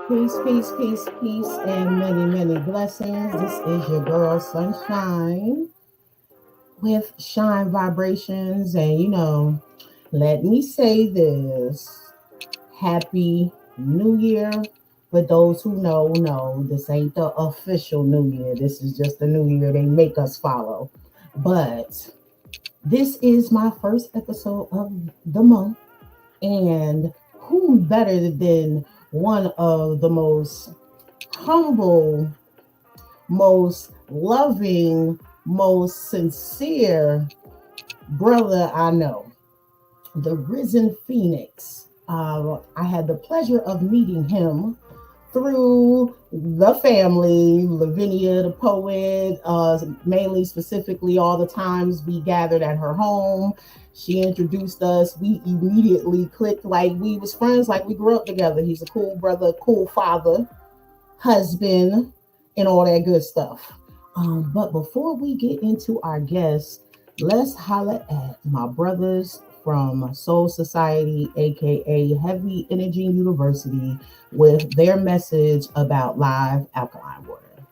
Peace, peace, peace, peace, and many, many blessings. This is your girl Sunshine with Shine Vibrations. And let me say this Happy New Year. But those who know this ain't the official New Year. This is just the New Year they make us follow. But this is my first episode of the month. And who better than one of the most humble, most loving, most sincere brother I know, the risen Phoenix. I had the pleasure of meeting him through the family, Lavinia the poet, mainly specifically all the times we gathered at her home. She introduced us. We immediately clicked like we was friends, like we grew up together. He's a cool brother, cool father, husband, and all that good stuff. But before we get into our guests, let's holler at my brothers from Soul Society, aka Heavy Energy University, with their message about live alkaline water.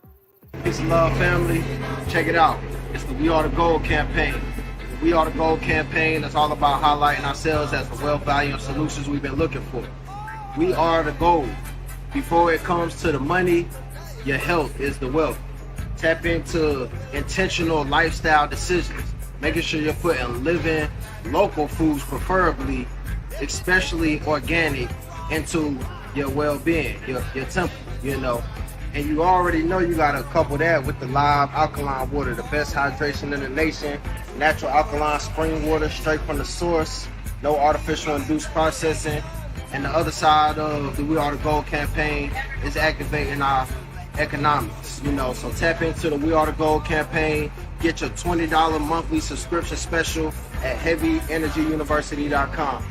Peace and love, family. Check it out. It's the We Are the Gold campaign. The We Are the Gold campaign is all about highlighting ourselves as the wealth, value, and solutions we've been looking for. We are the gold. Before it comes to the money, your health is the wealth. Tap into intentional lifestyle decisions, making sure you're putting living, local foods preferably, especially organic, into your well-being, your temple, And you already know you gotta couple that with the live alkaline water, the best hydration in the nation, natural alkaline spring water straight from the source, no artificial induced processing. And the other side of the We Are the Gold campaign is activating our economics, so tap into the We Are the Gold campaign. Get your $20 monthly subscription special at heavyenergyuniversity.com.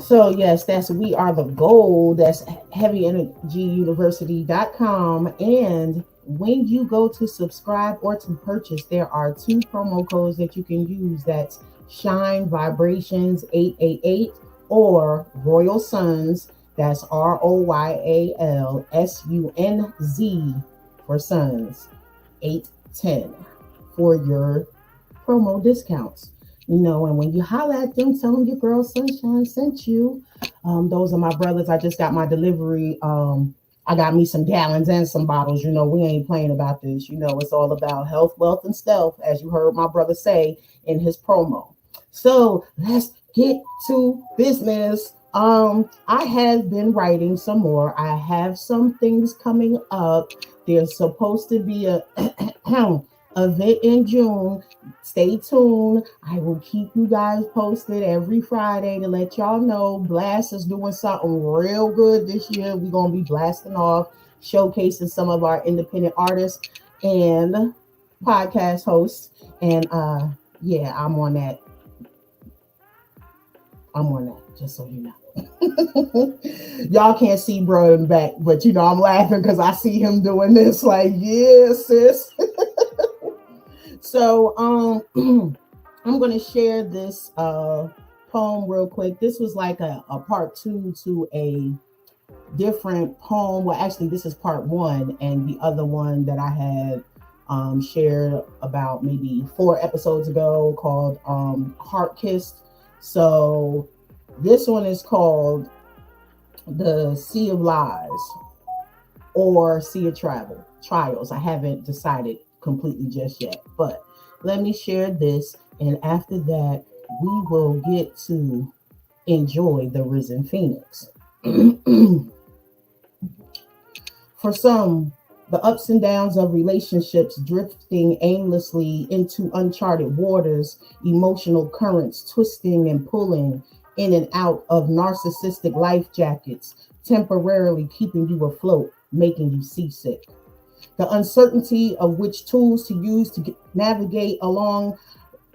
So yes, that's We Are the Gold. That's heavyenergyuniversity.com. And when you go to subscribe or to purchase, there are two promo codes that you can use. That's Shine Vibrations 888 or Royal Sons. That's ROYALSUNZ for Sons 810 for your promo discounts. And when you holler at them, tell them your girl Sunshine sent you. Those are my brothers. I just got my delivery. I got me some gallons and some bottles. We ain't playing about this. It's all about health, wealth, and stealth, as you heard my brother say in his promo. So let's get to business. I have been writing some more. I have some things coming up. There's supposed to be a event in June. Stay tuned. I will keep you guys posted every Friday to let y'all know. Blast is doing something real good this year. We're going to be blasting off, showcasing some of our independent artists and podcast hosts. And yeah, I'm on that. Just so you know. Y'all can't see bro in back, but I'm laughing because I see him doing this like, yeah, sis. So I'm going to share this poem real quick. This was like a part 2 to a different poem. Well, actually, this is part 1, and the other one that I had shared about maybe 4 episodes ago called Heart Kissed. So this one is called The Sea of Lies or Sea of Trials. I haven't decided completely just yet, but let me share this, and after that we will get to enjoy the risen Phoenix. For some, the ups and downs of relationships, drifting aimlessly into uncharted waters, emotional currents twisting and pulling in and out of narcissistic life jackets, temporarily keeping you afloat, making you seasick. The uncertainty of which tools to use to navigate along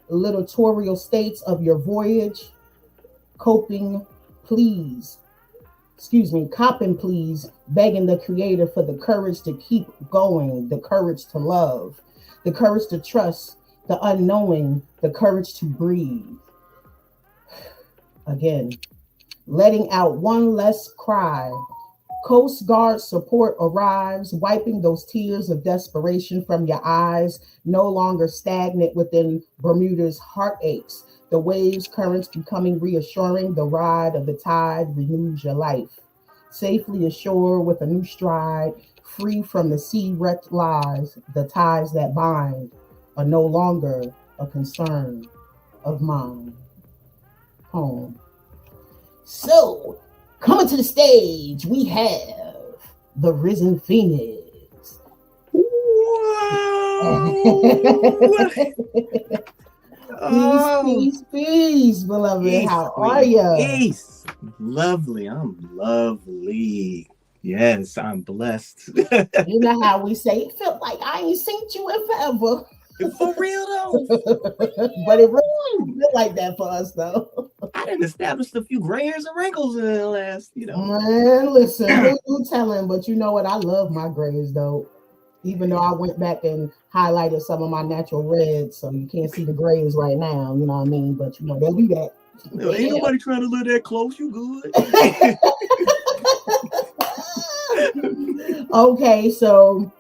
literatorial states of your voyage, copping please, begging the creator for the courage to keep going, the courage to love, the courage to trust, the unknowing, the courage to breathe. Again, letting out one less cry. Coast Guard support arrives, wiping those tears of desperation from your eyes, no longer stagnant within Bermuda's heartaches. The waves' currents becoming reassuring, the ride of the tide renews your life. Safely ashore with a new stride, free from the sea wrecked lies, the ties that bind are no longer a concern of mine. Home. So, coming to the stage, we have the Risen Phoenix. Whoa! Peace, beloved. Peace, How queen. are you? Peace. Lovely. I'm lovely. Yes, I'm blessed. You know how we say, it felt like I ain't seen you in forever. For real, though. But it really feel like that for us, though. I done established a few gray hairs and wrinkles in the last, Man, listen, who you telling? But you know what? I love my grays, though. Even though I went back and highlighted some of my natural reds, so you can't see the grays right now, you know what I mean? But you know, they'll do that. Ain't nobody trying to live that close. You good? Okay, so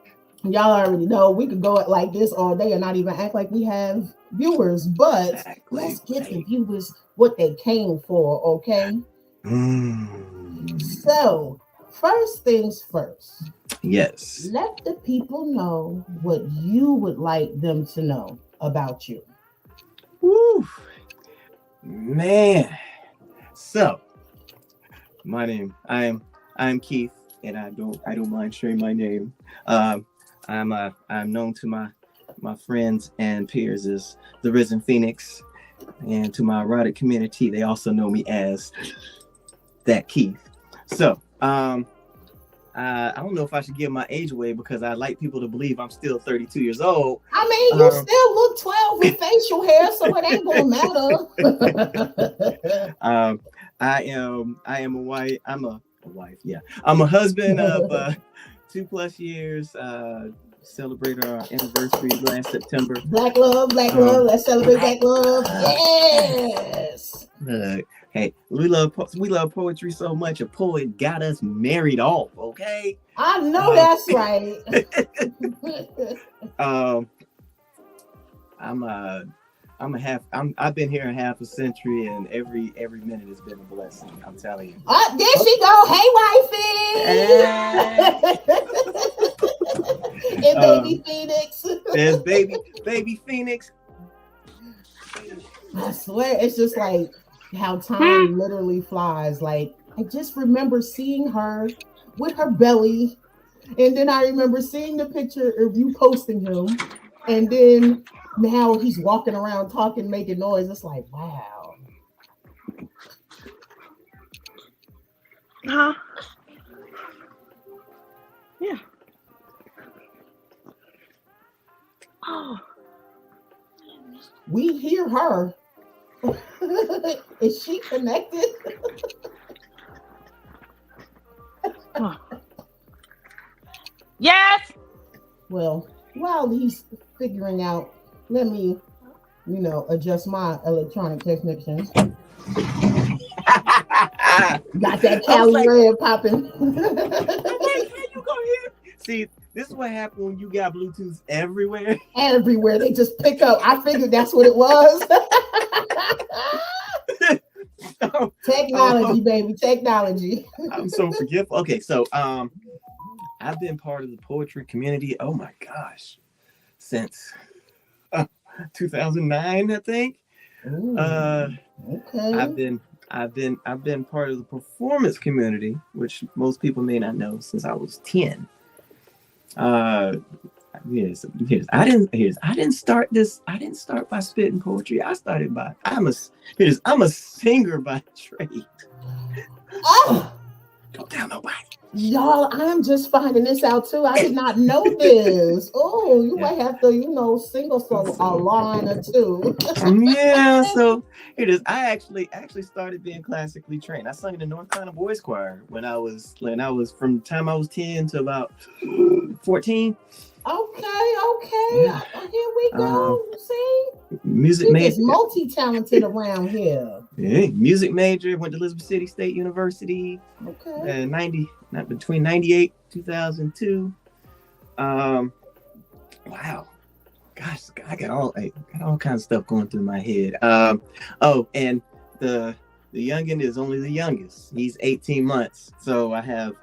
y'all already know we could go like this all day and not even act like we have viewers, but Exactly. let's give the viewers what they came for, okay? So, first things first. Yes. Let the people know what you would like them to know about you. Woo. Man. So, my name, I'm Keith, and I don't mind sharing my name. I'm known to my friends and peers as the Risen Phoenix, and to my erotic community, they also know me as that Keith. So, I don't know if I should give my age away because I like people to believe I'm still 32 years old. I mean, you still look 12 with facial hair, so it ain't gonna matter. I am a wife. I'm a wife. Yeah, I'm a husband of 2+ years. Celebrated our anniversary last September. Black love. Let's celebrate black love. Yes. Hey, we love poetry so much. A poet got us married off. Okay. I know that's right. I've been here a half a century, and every minute has been a blessing. I'm telling you. There she go. Hey, wifey. And baby Phoenix. There's baby Phoenix. I swear, it's just like how time literally flies. Like, I just remember seeing her with her belly, and then I remember seeing the picture of you posting him, and then now he's walking around talking, making noise. It's like, wow. Yeah. Oh. We hear her. Is she connected? Yes. Well, while he's figuring out, let me, adjust my electronic technicians. Got that Cali red popping. You go here. See, this is what happened when you got Bluetooth everywhere. Everywhere. They just pick up. I figured that's what it was. Technology, baby. Technology. I'm so forgetful. Okay, so I've been part of the poetry community, oh my gosh, since 2009, I think. Ooh, okay. I've been part of the performance community, which most people may not know, since I was 10. I didn't start by spitting poetry. I'm a singer by trade. Oh, Don't tell nobody. Y'all, I'm just finding this out too. I did not know this. Oh, you might have to, sing us a line or two. Yeah, so here it is. I actually started being classically trained. I sung in the North Carolina Boys Choir when I was from the time I was 10 to about 14. Okay. Yeah. Here we Um, go. See, music we just major. multi-talented around here. Yeah, music major. Went to Elizabeth City State University. Okay. 90, not between 98 2002. Wow. Gosh, I got all kinds of stuff going through my head. Oh, and the youngin is only the youngest. He's 18 months. So I have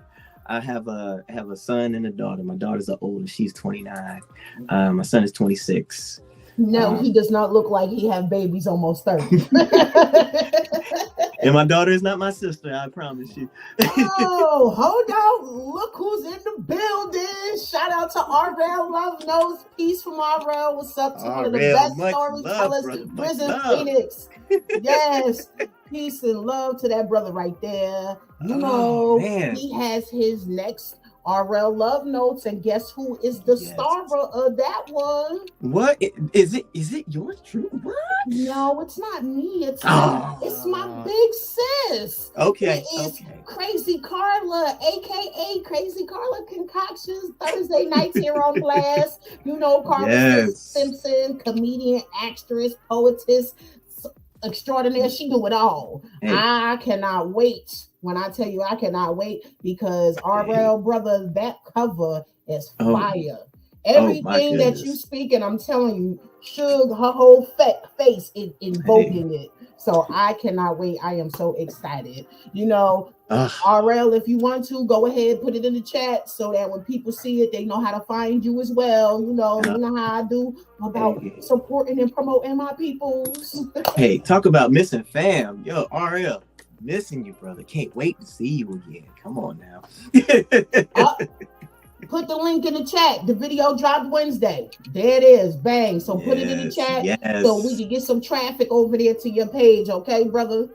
a son and a daughter. My daughter's the oldest. She's 29. My son is 26. No, he Um, does not look like he have babies almost 30. and my daughter is not my sister. I promise you. Oh, hold on. Look who's in the building. Shout out to RL Love Knows. Peace from RL. What's up to one of the RL, best much love, storytellers, brother. Much Prison love. Phoenix. Yes. Peace and love to that brother right there. You Oh know, man. he has his next RL Love Notes, and guess who is the Yes. star of that one? What is it? Is it yours? True? What? No, it's not me. It's my Oh. big sis. Okay. It is Okay. Crazy Carla, aka Crazy Carla Concoctions, Thursday nights here on Blast. You know, Carla Yes. Simpson, comedian, actress, poetess, extraordinaire. She do it all. Hey. I cannot wait. When I tell you I cannot wait, because RL brother, that cover is Oh. fire. Oh my Everything that you goodness. speak, and I'm telling you, Suge, her whole face is invoking it. So I cannot wait. I am so excited. You know, Ugh. RL, if you want to, go ahead, put it in the chat so that when people see it, they know how to find you as well. You know how I do about Hey. supporting and promoting my peoples. Hey, talk about missing fam. Yo, RL, missing you, brother. Can't wait to see you again. Come on now. Put the link in the chat. The video dropped Wednesday. There it is. Bang. So put it in the chat so we can get some traffic over there to your page. Okay, brother?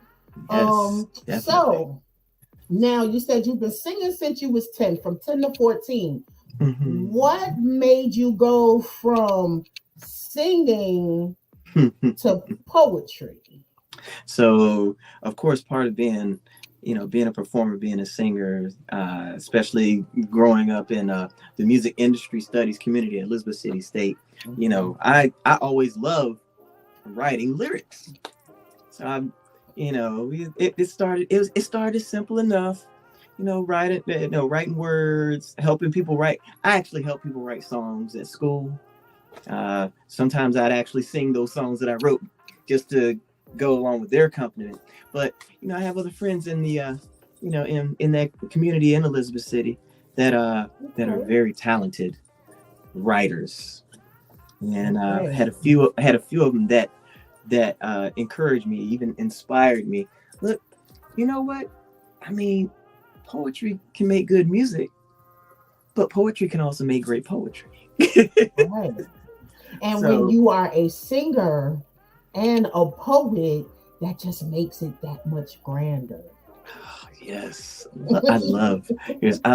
Yes, definitely. So now you said you've been singing since you was 10, from 10 to 14. Mm-hmm. What made you go from singing to poetry? So, of course, part of being a performer, being a singer, especially growing up in the music industry studies community at Elizabeth City State, I always loved writing lyrics. So it started simple enough, writing words, helping people write. I actually help people write songs at school. Sometimes I'd actually sing those songs that I wrote just to go along with their accompaniment. But I have other friends in the in that community in Elizabeth City that are very talented writers, and had a few of them that encouraged me, even inspired me. Look, you know what? I mean, poetry can make good music, but poetry can also make great poetry. Right. And when you are a singer and a poet, that just makes it that much grander. Yes, I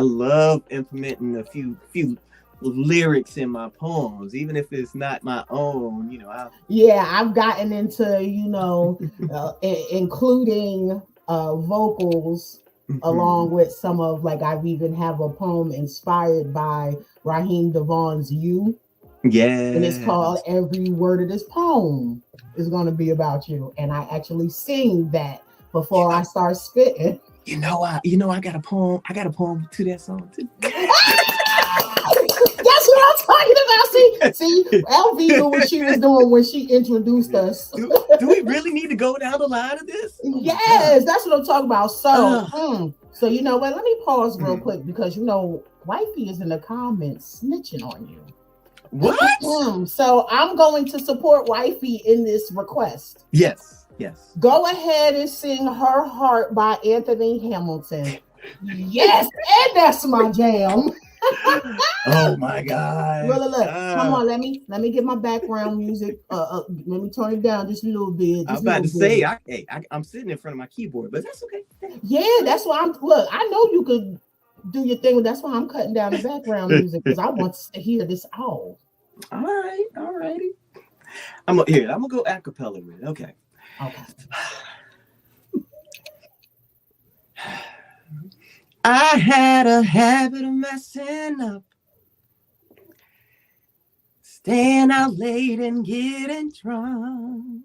love implementing a few lyrics in my poems, even if it's not my own. I've gotten into including vocals along with some of, like, I've even have a poem inspired by Raheem Devon's "You." Yeah. And it's called "Every Word of This Poem is Going to Be About You." And I actually sing that before I start spitting. I got a poem. I got a poem to that song too. That's what I'm talking about. See, LV knew what she was doing when she introduced us. Do we really need to go down the line of this? Yes, that's what I'm talking about. So you know what? Let me pause real quick, because wifey is in the comments snitching on you. What? So I'm going to support wifey in this request. Yes. Go ahead and sing "Her Heart" by Anthony Hamilton. Yes, and that's my jam. Oh my God! Look. Come on, let me get my background music. Let me turn it down just a little bit. I'm about to say, I'm sitting in front of my keyboard, but that's okay. Yeah, that's why I know you could do your thing. That's why I'm cutting down the background music, because I want to hear this all. All righty. I'm gonna go a cappella with it. Okay. I had a habit of messing up Staying out late and getting drunk.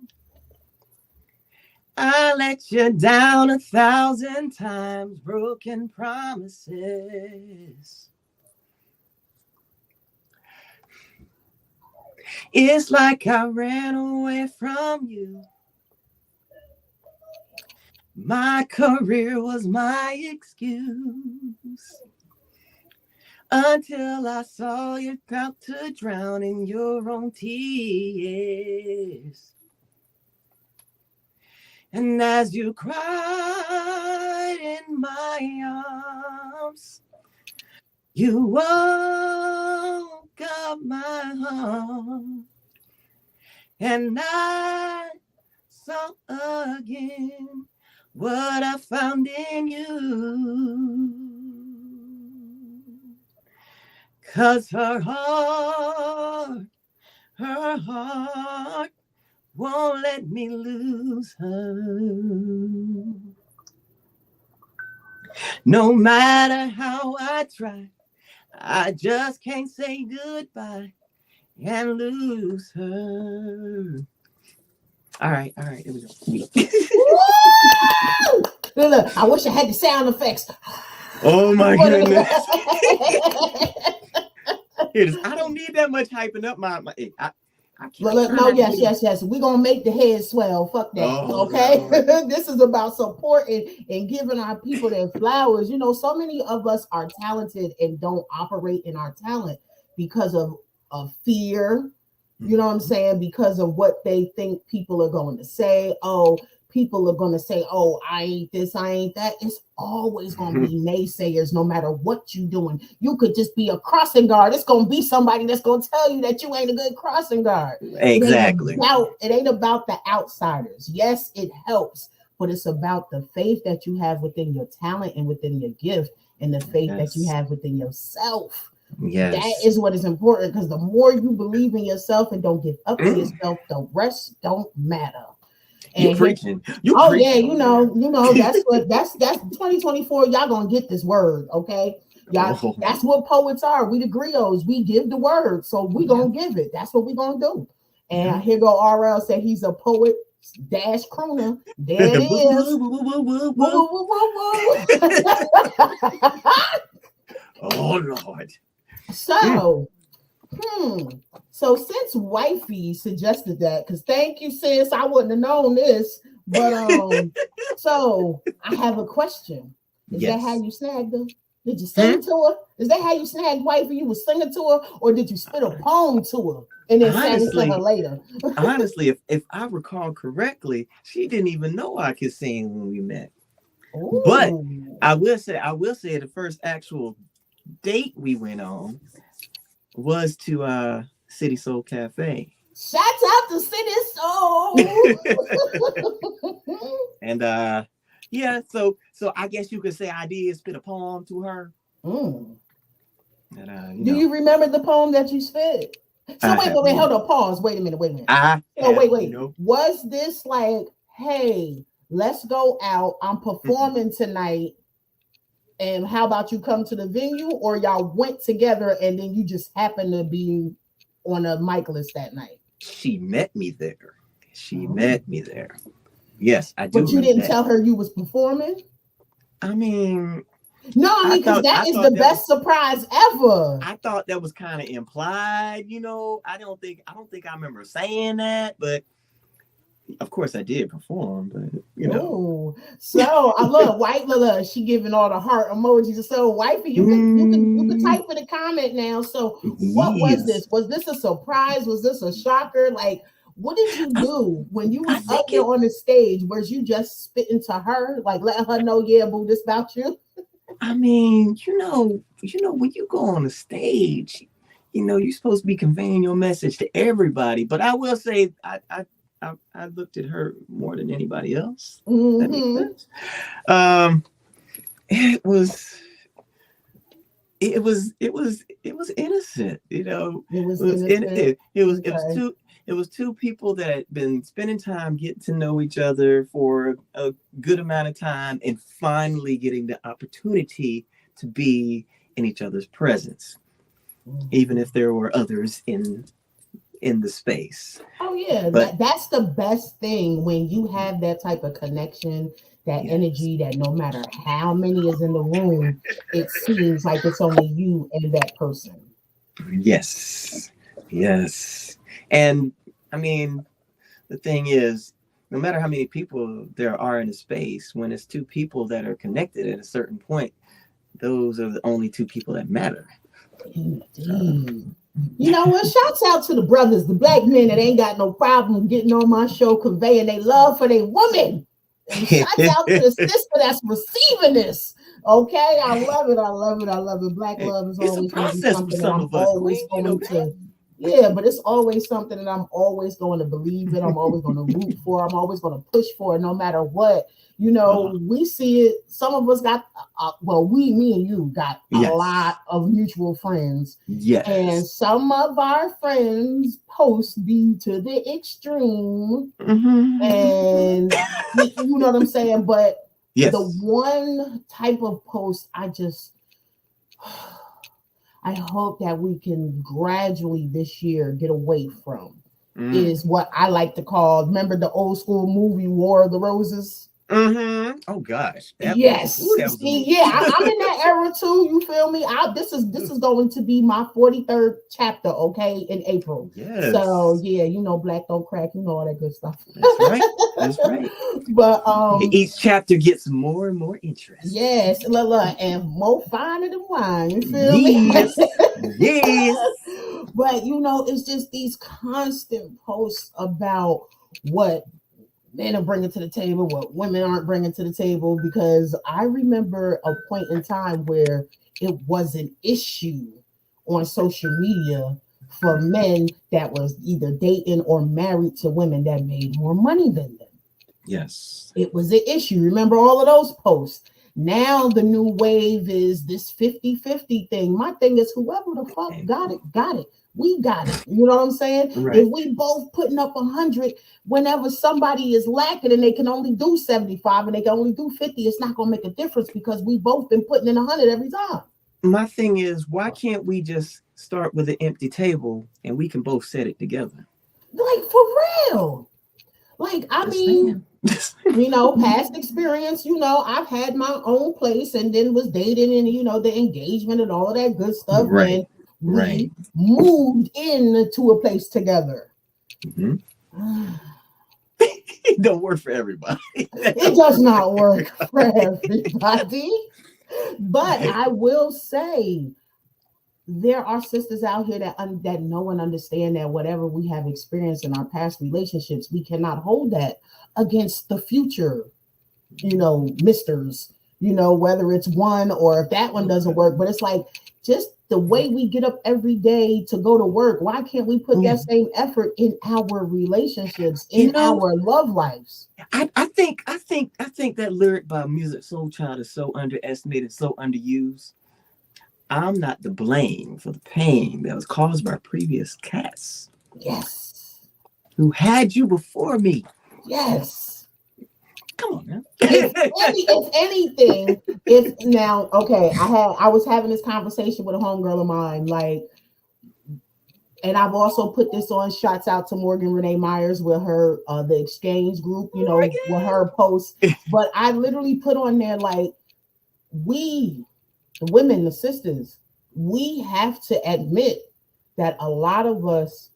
I let you down 1,000 times, broken promises. It's like I ran away from you. My career was my excuse. Until I saw you about to drown in your own tears. And as you cried in my arms, you woke up my heart. And I saw again what I found in you. 'Cause her heart won't let me lose her. No matter how I try, I just can't say goodbye and lose her. All right, here we go. Look, I wish I had the sound effects. Oh my goodness. I don't need that much hyping up my I Look, no, yes. We're gonna make the head swell. Fuck that. Okay. This is about supporting and giving our people their flowers. You know, so many of us are talented and don't operate in our talent because of fear. You know what I'm saying? Because of what they think people are going to say. Oh, people are going to say, oh, I ain't this, I ain't that. It's always going to be naysayers no matter what you're doing. You could just be a crossing guard. It's going to be somebody that's going to tell you that you ain't a good crossing guard. Exactly. It ain't about the outsiders. Yes, it helps, but it's about the faith that you have within your talent and within your gift and the faith that you have within yourself. Yes. That is what is important, because the more you believe in yourself and don't give up on yourself, the rest don't matter. And you preaching. Yeah, you know, that's 2024. Y'all gonna get this word, okay? Y'all, that's what poets are. We the griots. We give the word, so we gonna give it. That's what we gonna do. And here go RL said he's a poet / crooner. There it is. Oh Lord. So, so since wifey suggested that, because thank you, sis, I wouldn't have known this, but so I have a question. Is that how you snagged her? Did you sing to her? Is that how you snagged wifey? You was singing to her, or did you spit a poem to her and then sang to her later? Honestly, if I recall correctly, she didn't even know I could sing when we met. Ooh. But I will say the first actual date we went on was to City Soul Cafe. Shouts out to City Soul. And yeah, so I guess you could say I did spit a poem to her. And, do you remember the poem that you spit? So wait, hold on, pause. Wait a minute. Wait. Was this like, hey, let's go out, I'm performing tonight, and how about you come to the venue? Or y'all went together and then you just happened to be on a mic list that night? She met me there. Yes, I do. But you didn't tell her you was performing? I mean, because that is the best surprise ever. I thought that was kind of implied, you know. I don't think I remember saying that, but of course I did perform, but you know. So I love white Lila. She giving all the heart emojis. So wifey, you can type in the comment now. So what was this? Was this a surprise? Was this a shocker? Like, what did you do when you was up there on the stage? Was you just spitting to her, like letting her know, yeah, boo, this about you? I mean, you know, when you go on the stage, you know, you're supposed to be conveying your message to everybody. But I will say, I looked at her more than anybody else. That makes sense. It was innocent, you know. It was two people that had been spending time getting to know each other for a good amount of time and finally getting the opportunity to be in each other's presence, even if there were others in in the space. Oh yeah, But that's the best thing when you have that type of connection, that yes, energy, that no matter how many is in the room, it seems like it's only you and that person. yes, yes. And I mean, the thing is, no matter how many people there are in a space, when it's two people that are connected at a certain point, those are the only two people that matter. Indeed. You know what? Shouts out to the brothers, the black men that ain't got no problem getting on my show, conveying their love for their woman. And shouts out to the sister that's receiving this. Okay, I love it. I love it. I love it. Black Hey, love is it's a always going to be process for something that some I'm of us, always Queen. You know going that. to, yeah, but it's always something that I'm always going to believe in. I'm always going to root for. I'm always going to push for, no matter what. You know, we see it. Some of us got, well, me and you got a Yes. lot of mutual friends. Yes. And some of our friends post be to the extreme. And you know what I'm saying? But Yes. the one type of post I hope that we can gradually this year get away from is what I like to call, remember the old school movie War of the Roses? Oh gosh. Yes. See, yeah, I'm in that era too. You feel me? This is going to be my 43rd chapter, okay, in April. Yes. So yeah, you know, black don't crack, you know, all that good stuff. That's right. That's right. But each chapter gets more and more interesting. Yes, look, and more finer than wine. You feel me? Yes. Yes. But you know, it's just these constant posts about what men are bringing to the table, what women aren't bringing to the table. Because I remember a point in time where it was an issue on social media for men that was either dating or married to women that made more money than them. Yes. It was an issue. Remember all of those posts? Now the new wave is this 50-50 thing. My thing is, whoever the fuck got it, got it. We got it. You know what I'm saying? Right. If we both putting up 100, whenever somebody is lacking and they can only do 75 and they can only do 50, it's not going to make a difference because we both been putting in 100 every time. My thing is, why can't we just start with an empty table and we can both set it together? Like, for real. Like, I mean, you know, past experience, you know, I've had my own place and then was dating and, you know, the engagement and all of that good stuff. Right. When we moved into a place together. It don't work for everybody. It does not work for everybody. But I will say, there are sisters out here that know and understand that whatever we have experienced in our past relationships, we cannot hold that against the future, you know, misters, you know, whether it's one or if that one doesn't work. But it's like, just the way we get up every day to go to work, why can't we put that same effort in our relationships, in our love lives? I think that lyric by Music Soul Child is so underestimated, so underused. I'm not to blame for the pain that was caused by previous cats. Yes. Who had you before me. Yes. Come on, man. If anything, I was having this conversation with a homegirl of mine, like, and I've also put this on, shots out to Morgan Renee Myers with her, the exchange group, you know, with her posts. But I literally put on there, like, we, the women, the sisters, we have to admit that a lot of us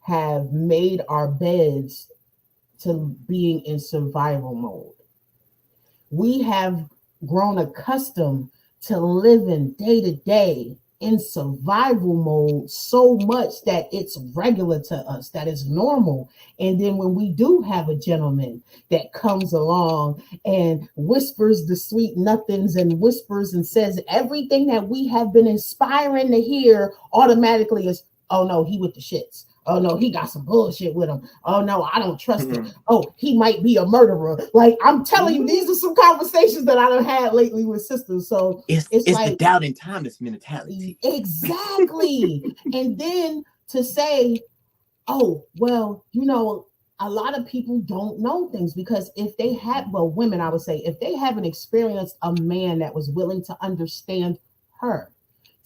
have made our beds to being in survival mode. We have grown accustomed to living day to day in survival mode so much that it's regular to us, that is normal. And then when we do have a gentleman that comes along and whispers the sweet nothings and whispers and says everything that we have been inspiring to hear, automatically is, oh no, he with the shits. Oh no, he got some bullshit with him. Oh no, I don't trust him. Oh, he might be a murderer. Like, I'm telling you, these are some conversations that I done had lately with sisters. So it's like the doubting Thomas mentality. Exactly. And then to say, oh, well, you know, a lot of people don't know things because if they had, well, women, I would say, if they haven't experienced a man that was willing to understand her,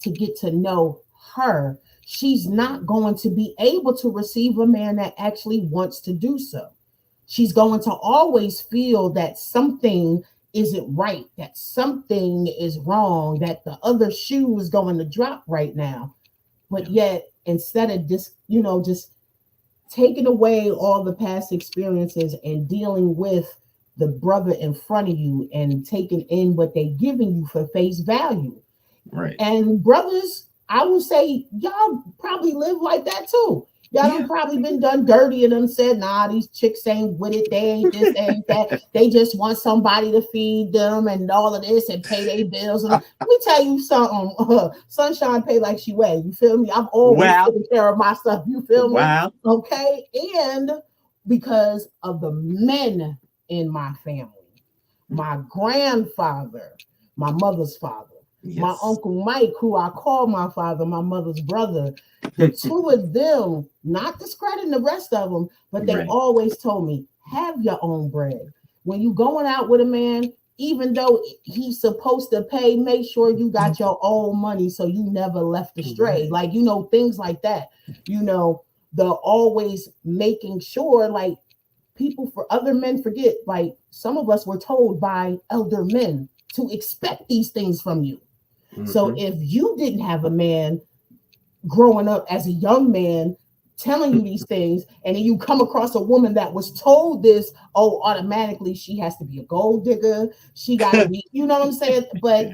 to get to know her, she's not going to be able to receive a man that actually wants to do so. She's going to always feel that something isn't right, that something is wrong, that the other shoe is going to drop right now. But yet, instead of just taking away all the past experiences and dealing with the brother in front of you and taking in what they're giving you for face value. Right. And brothers, I would say y'all probably live like that too. Y'all done probably been done dirty and done said, nah, these chicks ain't with it. They ain't this, they ain't that. They just want somebody to feed them and all of this and pay their bills. And let me tell you something. Sunshine pay like she weigh. You feel me? I'm always taking care of my stuff. You feel me? Wow. Okay. And because of the men in my family, my grandfather, my mother's father, my Uncle Mike, who I call my father, my mother's brother, the two of them, not discrediting the rest of them, but they always told me, have your own bread. When you going out with a man, even though he's supposed to pay, make sure you got your own money so you never left astray. Like, things like that. They're always making sure, like, other men forget, like, some of us were told by elder men to expect these things from you. So if you didn't have a man growing up as a young man telling you these things, and then you come across a woman that was told this, automatically she has to be a gold digger. She got to be, you know what I'm saying? But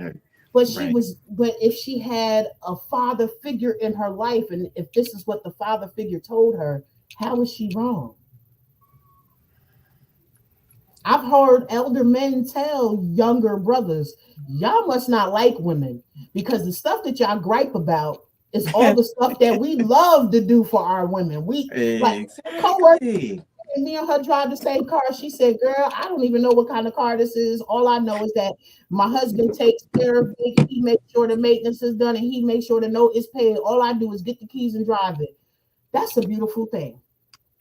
if she had a father figure in her life, and if this is what the father figure told her, how is she wrong? I've heard elder men tell younger brothers, y'all must not like women because the stuff that y'all gripe about is all the stuff that we love to do for our women. We like co-worker, and me and her drive the same car. She said, girl, I don't even know what kind of car this is. All I know is that my husband takes care of it. He makes sure the maintenance is done and he makes sure the note is paid. All I do is get the keys and drive it. That's a beautiful thing.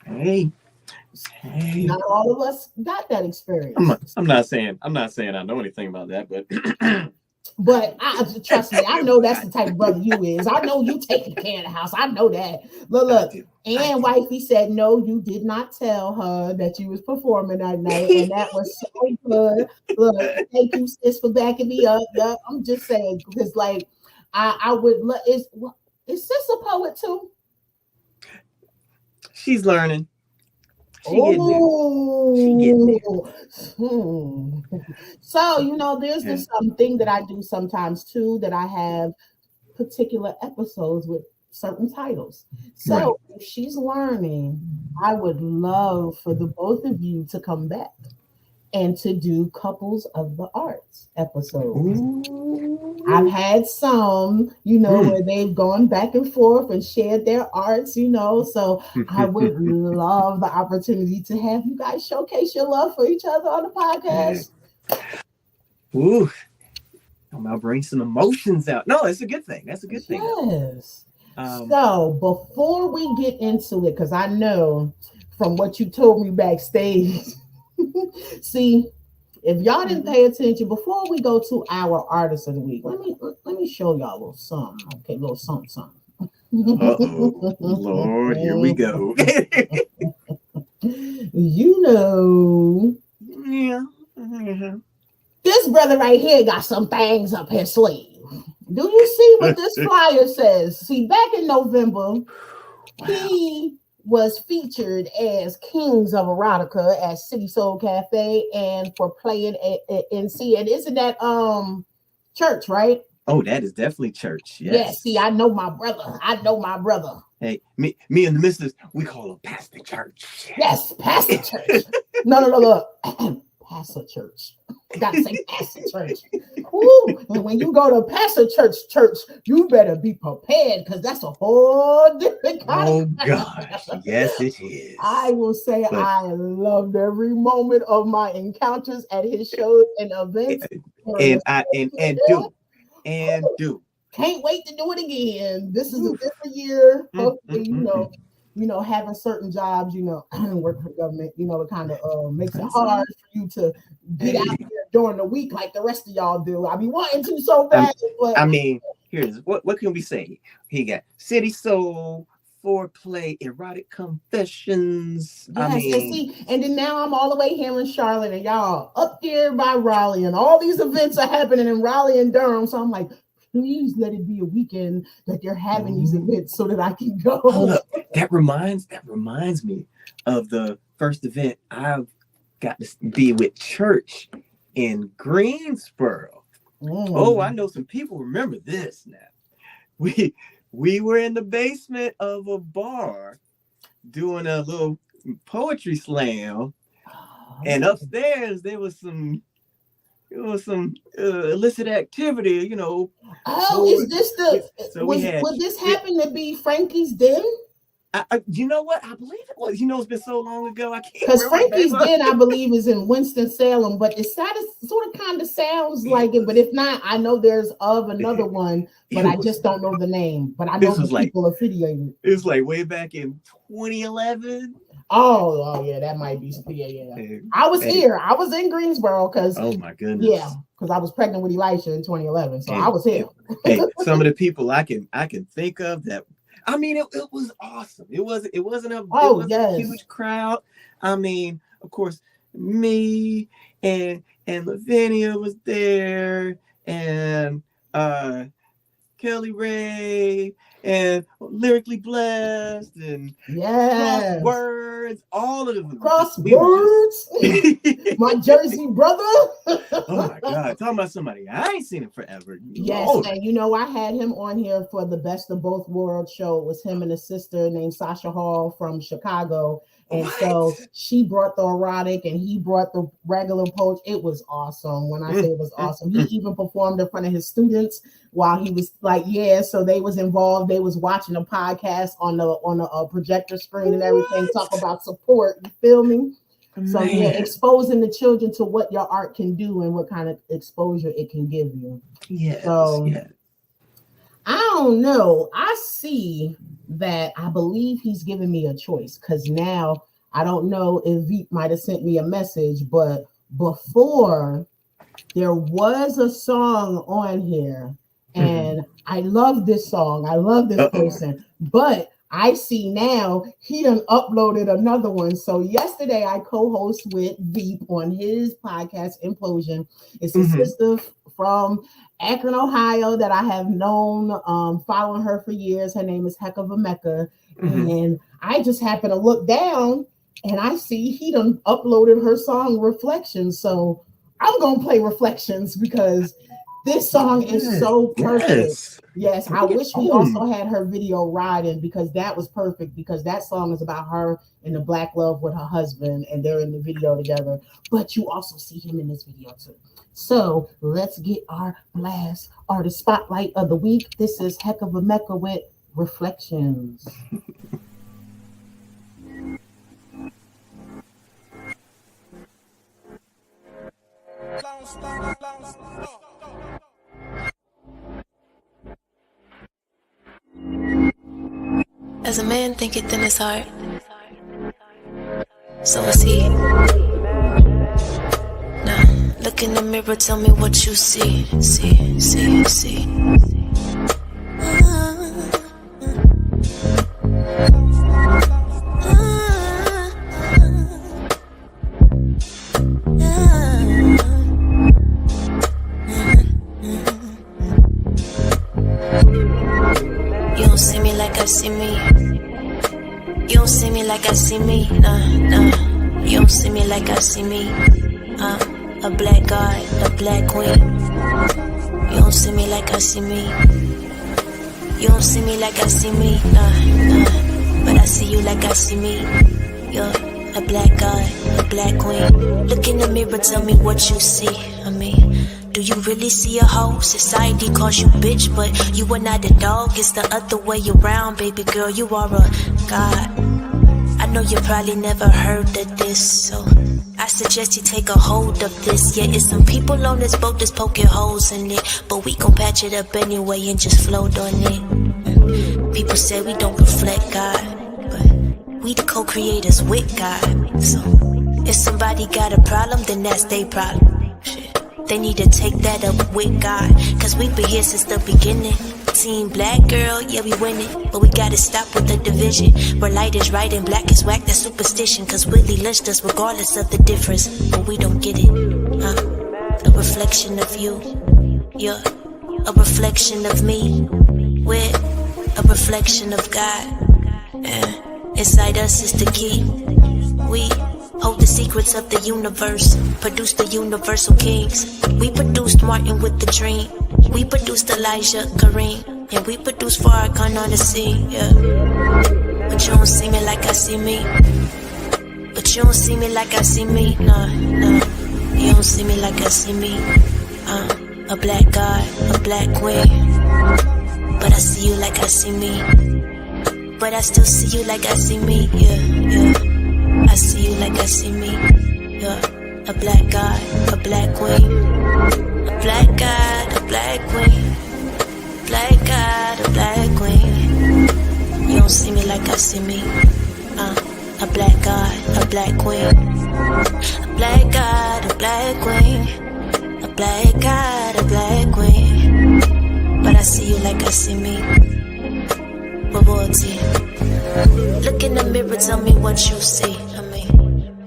Hey. Not all of us got that experience. I'm not saying I know anything about that, but trust me, I know that's the type of brother you is. I know you taking care of the house. I know that. Look. And wifey said, no, you did not tell her that you was performing that night, and that was so good. Look, thank you, sis, for backing me up. Yep, I'm just saying because, like, I would. Is sis a poet too? She's learning. She getting there. So, there's this something that I do sometimes too, that I have particular episodes with certain titles. So if she's learning, I would love for the both of you to come back and to do couples of the arts episodes. I've had some, where they've gone back and forth and shared their arts, so I would love the opportunity to have you guys showcase your love for each other on the podcast. Ooh, I'm about to bring some emotions out. No, it's a good thing. That's a good thing. Yes. So before we get into it, because I know from what you told me backstage, see, if y'all didn't pay attention, before we go to our artist of the week, let me show y'all a little something. Okay, a little something. Lord, here we go. This brother right here got some things up his sleeve. Do you see what this flyer says? See, back in November, he was featured as Kings of Erotica at City Soul Cafe and for playing at NC. And isn't that church, right? Oh, that is definitely church. Yes. Yeah, see, I know my brother. Hey, me and the missus, we call him Pastor Church. Yes, Pastor Church. No. Pastor Church. Gotta say Pastor Church. Ooh, and when you go to Pastor Church, you better be prepared because that's a whole different kind of gosh, yes, it is. I will say I loved every moment of my encounters at his shows and events. And do. Can't wait to do it again. This is a different year. Having certain jobs, work for government, it kind of makes it hard for you to get out here during the week like the rest of y'all do. I be wanting to so bad, but here's what can we say? He got City Soul, Foreplay, Erotic Confessions. Yes, I and mean, see, and then now I'm all the way here in Charlotte, and y'all up there by Raleigh, and all these events are happening in Raleigh and Durham. So I'm like, please let it be a weekend that they're having these events so that I can go. Hold up. That reminds me of the first event I've got to be with church in Greensboro. Oh, I know some people remember this now. We were in the basement of a bar doing a little poetry slam, and upstairs there was some illicit activity, you know. Oh, is this the? So would this happen to be Frankie's Den? You know what? I believe it was. You know, it's been so long ago. I can't. Because Frankie's Den, I believe, is in Winston-Salem, but it sort of kind of sounds like it. But if not, I know there's another one, but I just don't know the name. But I know the people affiliated. It was like way back in 2011. Oh yeah, that might be. Yeah. I was here. I was in Greensboro because. Oh my goodness. Yeah, because I was pregnant with Elisha in 2011, so I was here. Hey, some of the people I can think of that. I mean, it was awesome. It wasn't a huge crowd. I mean, of course, me and Lavinia was there, and Kelly Ray, and Lyrically Blessed, and Crosswords, all of them. Crosswords, my Jersey brother. Oh my God, talking about somebody I ain't seen him forever. Yes, Lord. And you know, I had him on here for the Best of Both Worlds show. It was him and a sister named Sasha Hall from Chicago. And so she brought the erotic and he brought the regular poetry. It was awesome. When I say it was awesome, he even performed in front of his students while he was like, so they was involved. They was watching a podcast on a projector screen and everything, talk about support. You feel me? So exposing the children to what your art can do and what kind of exposure it can give you. I don't know. I see that I believe he's giving me a choice because now I don't know if Veep might have sent me a message, but before there was a song on here and I love this song. I love this person, but I see now he done uploaded another one. So yesterday I co-host with Veep on his podcast Implosion. It's a sister from Akron, Ohio that I have known, following her for years. Her name is Heck of a Mecca. And I just happened to look down and I see he done uploaded her song Reflections. So I'm going to play Reflections because this song is so perfect. Yes, I wish we also had her video riding because that was perfect because that song is about her and the black love with her husband and they're in the video together. But you also see him in this video too. So let's get our last artist spotlight of the week. This is Heck of a Mecca with Reflections. As a man thinketh in his heart, so is he. Now, look in the mirror, tell me what you see. See. You don't see me like I see me. You don't see me like I see me. Nah. You don't see me like I see me. A black god, a black queen. You don't see me like I see me. You don't see me like I see me. Nah. But I see you like I see me. You're a black god, a black queen. Look in the mirror, tell me what you see. I mean, do you really see a hoe? Society calls you bitch, but you are not a dog. It's the other way around, baby girl. You are a god. I know you probably never heard of this, so I suggest you take a hold of this. Yeah, it's some people on this boat that's poking holes in it, but we gon' patch it up anyway and just float on it. People say we don't reflect God, but we the co-creators with God. So if somebody got a problem, then that's their problem. Shit. They need to take that up with God, cause we've been here since the beginning. team black girl, yeah, we win it. But we gotta stop with the division. Where light is right and black is whack, that's superstition. Cause Willie lynched us regardless of the difference. But we don't get it, A reflection of you, you're a reflection of me. We're a reflection of God. Inside us is the key. We hold the secrets of the universe, produce the universal kings. We produced Martin with the dream. We produced Elijah, Kareem, and we produced Farrakhan on the scene, yeah. But you don't see me like I see me. But you don't see me like I see me, nah. You don't see me like I see me. A black god, a black queen. But I see you like I see me. But I still see you like I see me, yeah. I see you like I see me. You're a black god, a black queen. A black god, a black queen. Black god, a black queen. You don't see me like I see me. A black god, a black queen. A black god, a black queen. A black god, a black queen. But I see you like I see me. Royalty. Look in the mirror, tell me what you see.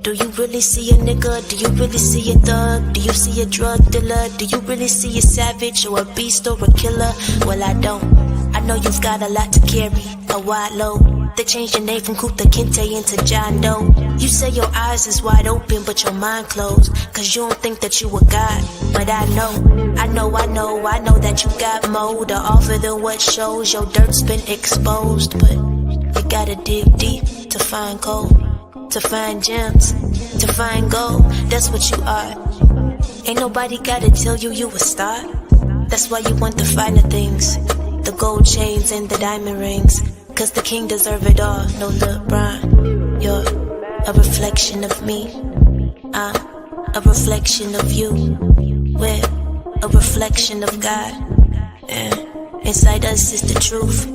Do you really see a nigga? Do you really see a thug? Do you see a drug dealer? Do you really see a savage or a beast or a killer? Well, I don't. I know you've got a lot to carry, a wide load. They changed your name from Kuta Kinte into John Doe. You say your eyes is wide open, but your mind closed. Cause you don't think that you a god. But I know that you got more to offer than what shows. Your dirt's been exposed, but you gotta dig deep to find gold. To find gems, to find gold, that's what you are. Ain't nobody gotta tell you you a star. That's why you want the finer things, the gold chains and the diamond rings. Cause the king deserve it all, no LeBron. You're a reflection of me, I'm a reflection of you. We're a reflection of God, and inside us is the truth.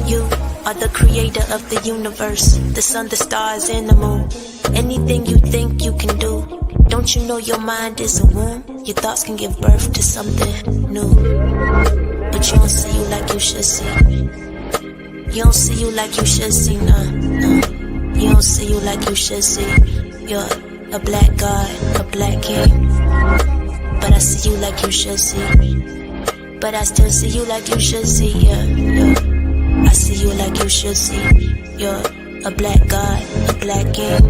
You are the creator of the universe, the sun, the stars, and the moon. Anything you think you can do. Don't you know your mind is a womb? Your thoughts can give birth to something new. But you don't see you like you should see. You don't see you like you should see, nah. You don't see you like you should see. You're a black god, a black king. But I see you like you should see. But I still see you like you should see, yeah. I see you like you should see. You're a black god, a black king.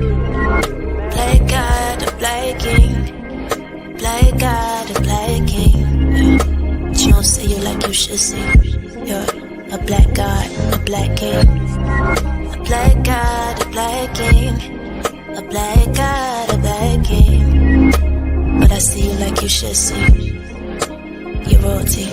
Black god, a black king. Black god, a black king. But you don't see you like you should see. You're a black god, a black king. A black god, a black king. A black god, a black king. But I see you like you should see. You're royalty.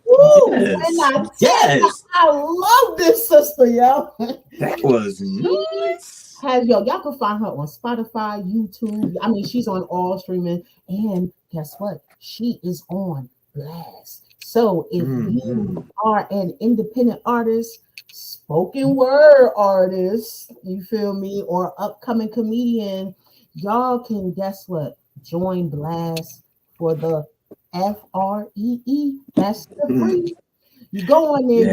Woo! Yes. And I Yes. I love this sister, yo. That was nice. Y'all can find her on Spotify, YouTube. I mean, she's on all streaming. And guess what? She is on Blast. So if you are an independent artist, spoken word artist, you feel me, or upcoming comedian, y'all can, guess what? Join Blast for the FREE. That's the free. You go on there, you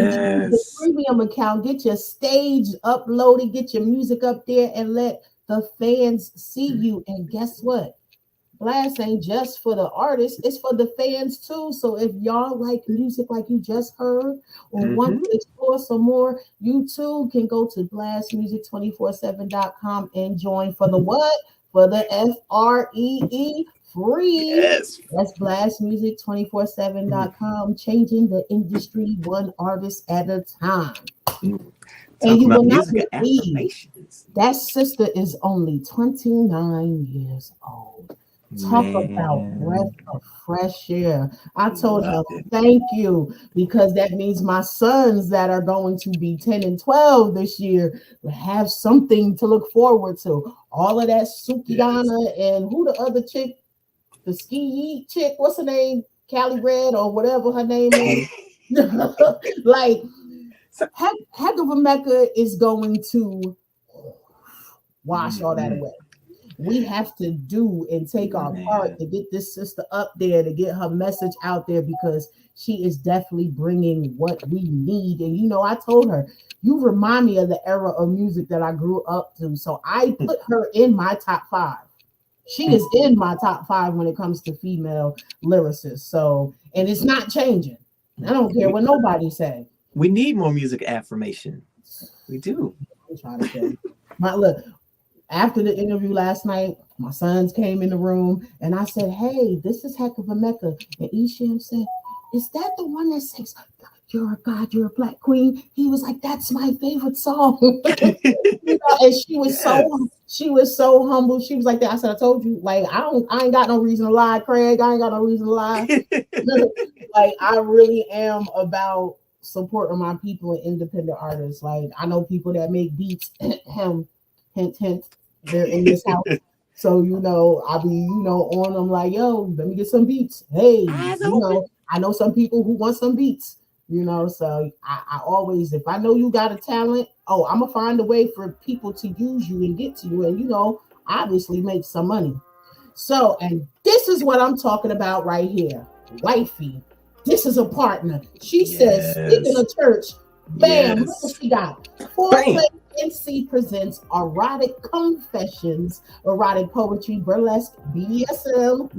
choose the premium account, get your stage uploaded, get your music up there, and let the fans see you. And guess what? Blast ain't just for the artists, it's for the fans too. So if y'all like music like you just heard or want to explore some more, you too can go to blastmusic247.com and join for the what? For the FREE free. Yes. That's blastmusic247.com, changing the industry one artist at a time. And you will not believe that sister is only 29 years old. Talk about breath of fresh air. I told her, thank you, because that means my sons that are going to be 10 and 12 this year will have something to look forward to. All of that Sukiana and who the other chick, the ski chick, what's her name? Callie Red or whatever her name is. Like, heck of a Mecca is going to wash all that away. we have to do and take our part Man. to get this sister up there, to get her message out there, because she is definitely bringing what we need. And I told her, you remind me of the era of music that I grew up to. So I put her in my top 5. She is in my top 5 when it comes to female lyricists. So, and it's not changing. I don't care what nobody say. We need more music affirmation. We do. I'm trying to say. Look, after the interview last night, my sons came in the room and I said, hey, this is Heck of a Mecca. And Isham said, is that the one that says, you're a god, you're a black queen? He was like, that's my favorite song. And she was so humble. She was like that. I said, I told you, like, I ain't got no reason to lie, Craig. I ain't got no reason to lie. Like, I really am about supporting my people and independent artists. Like, I know people that make beats, hint, hint, they're in this house. So, I be, on them like, yo, let me get some beats. Hey, I know some people who want some beats, so I always, if I know you got a talent, I'm going to find a way for people to use you and get to you and, obviously make some money. So, and this is what I'm talking about right here. Wifey, this is a partner. She says, speaking of church, bam, look what she got. Foreplay NC presents erotic confessions, erotic poetry, burlesque, BDSM,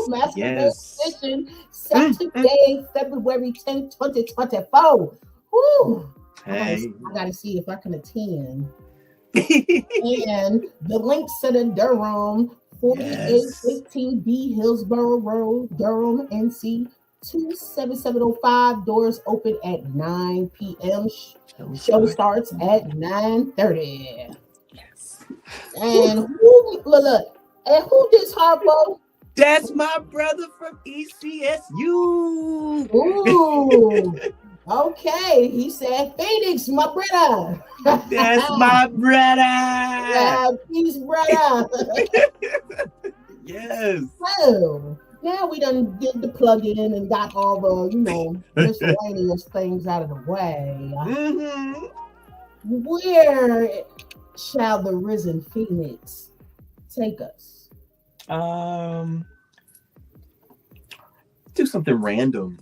masturbation, Saturday, February 10th, 2024. Woo. Hey. I gotta see if I can attend. And the links to the Durham, 4815B Hillsborough Road, Durham, NC 27705. Doors open at 9 p.m. Show starts at 9:30. Yes. And who this Harpo? That's my brother from ECSU. Ooh. Okay, he said Phoenix, my brother. That's my brother. Yeah, peace, brother. Yes. So now we done did the plug-in and got all the, miscellaneous things out of the way. Mm-hmm. Where shall the risen Phoenix take us? Do something random.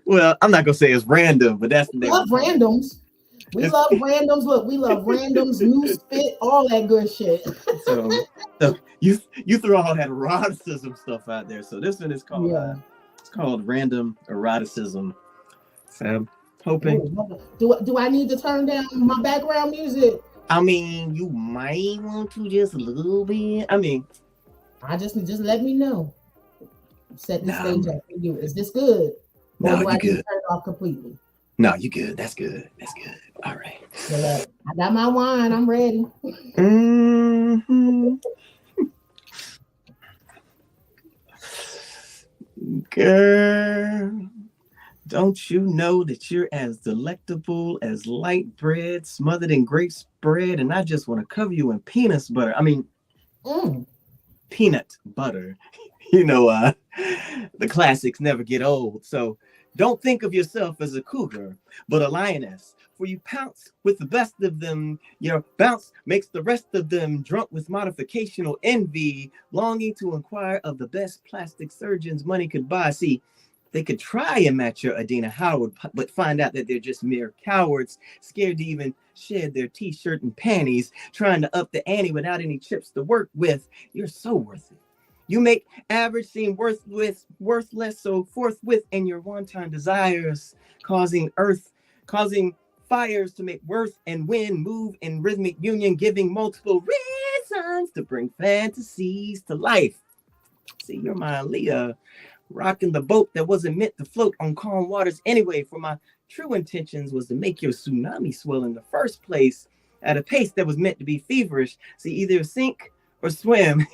Well, I'm not gonna say it's random, but that's the name. We love randoms. We love randoms. Look, we love randoms, new spit, all that good shit. So you throw all that eroticism stuff out there. So this one is called it's called random eroticism. So I'm hoping. Do I need to turn down my background music? I mean, you might want to just a little bit. I mean, I just let me know. Set the stage up for you. Is this good? No, or do I you good. Turn it off completely? No, you good. That's good. That's good. All right. So, I got my wine. I'm ready. Mm-hmm. Girl, don't you know that you're as delectable as light bread smothered in grape spread, and I just want to cover you in peanut butter. I mean, peanut butter. The classics never get old. So don't think of yourself as a cougar, but a lioness. For you pounce with the best of them, your bounce makes the rest of them drunk with modificational envy, longing to inquire of the best plastic surgeons money could buy. See, they could try and match your Adina Howard, but find out that they're just mere cowards, scared to even shed their t-shirt and panties, trying to up the ante without any chips to work with. You're so worth it. You make average seem worthless, so forthwith in your wanton desires, causing fires to make worth and win, move in rhythmic union, giving multiple reasons to bring fantasies to life. See, you're my Aaliyah, rocking the boat that wasn't meant to float on calm waters anyway, for my true intentions was to make your tsunami swell in the first place at a pace that was meant to be feverish. See, either sink or swim,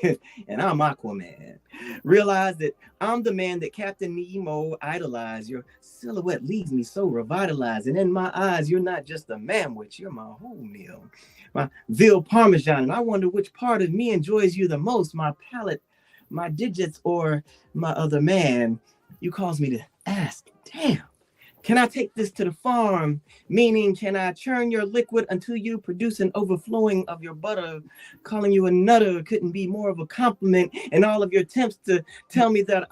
and I'm Aquaman. Realize that I'm the man that Captain Nemo idolized. Your silhouette leaves me so revitalized, and in my eyes, you're not just a manwich, you're my whole meal. My veal parmesan, and I wonder which part of me enjoys you the most, my palate, my digits, or my other man. You cause me to ask, damn, Can I take this to the farm? Meaning, can I churn your liquid until you produce an overflowing of your butter? Calling you a nutter couldn't be more of a compliment. And all of your attempts to tell me that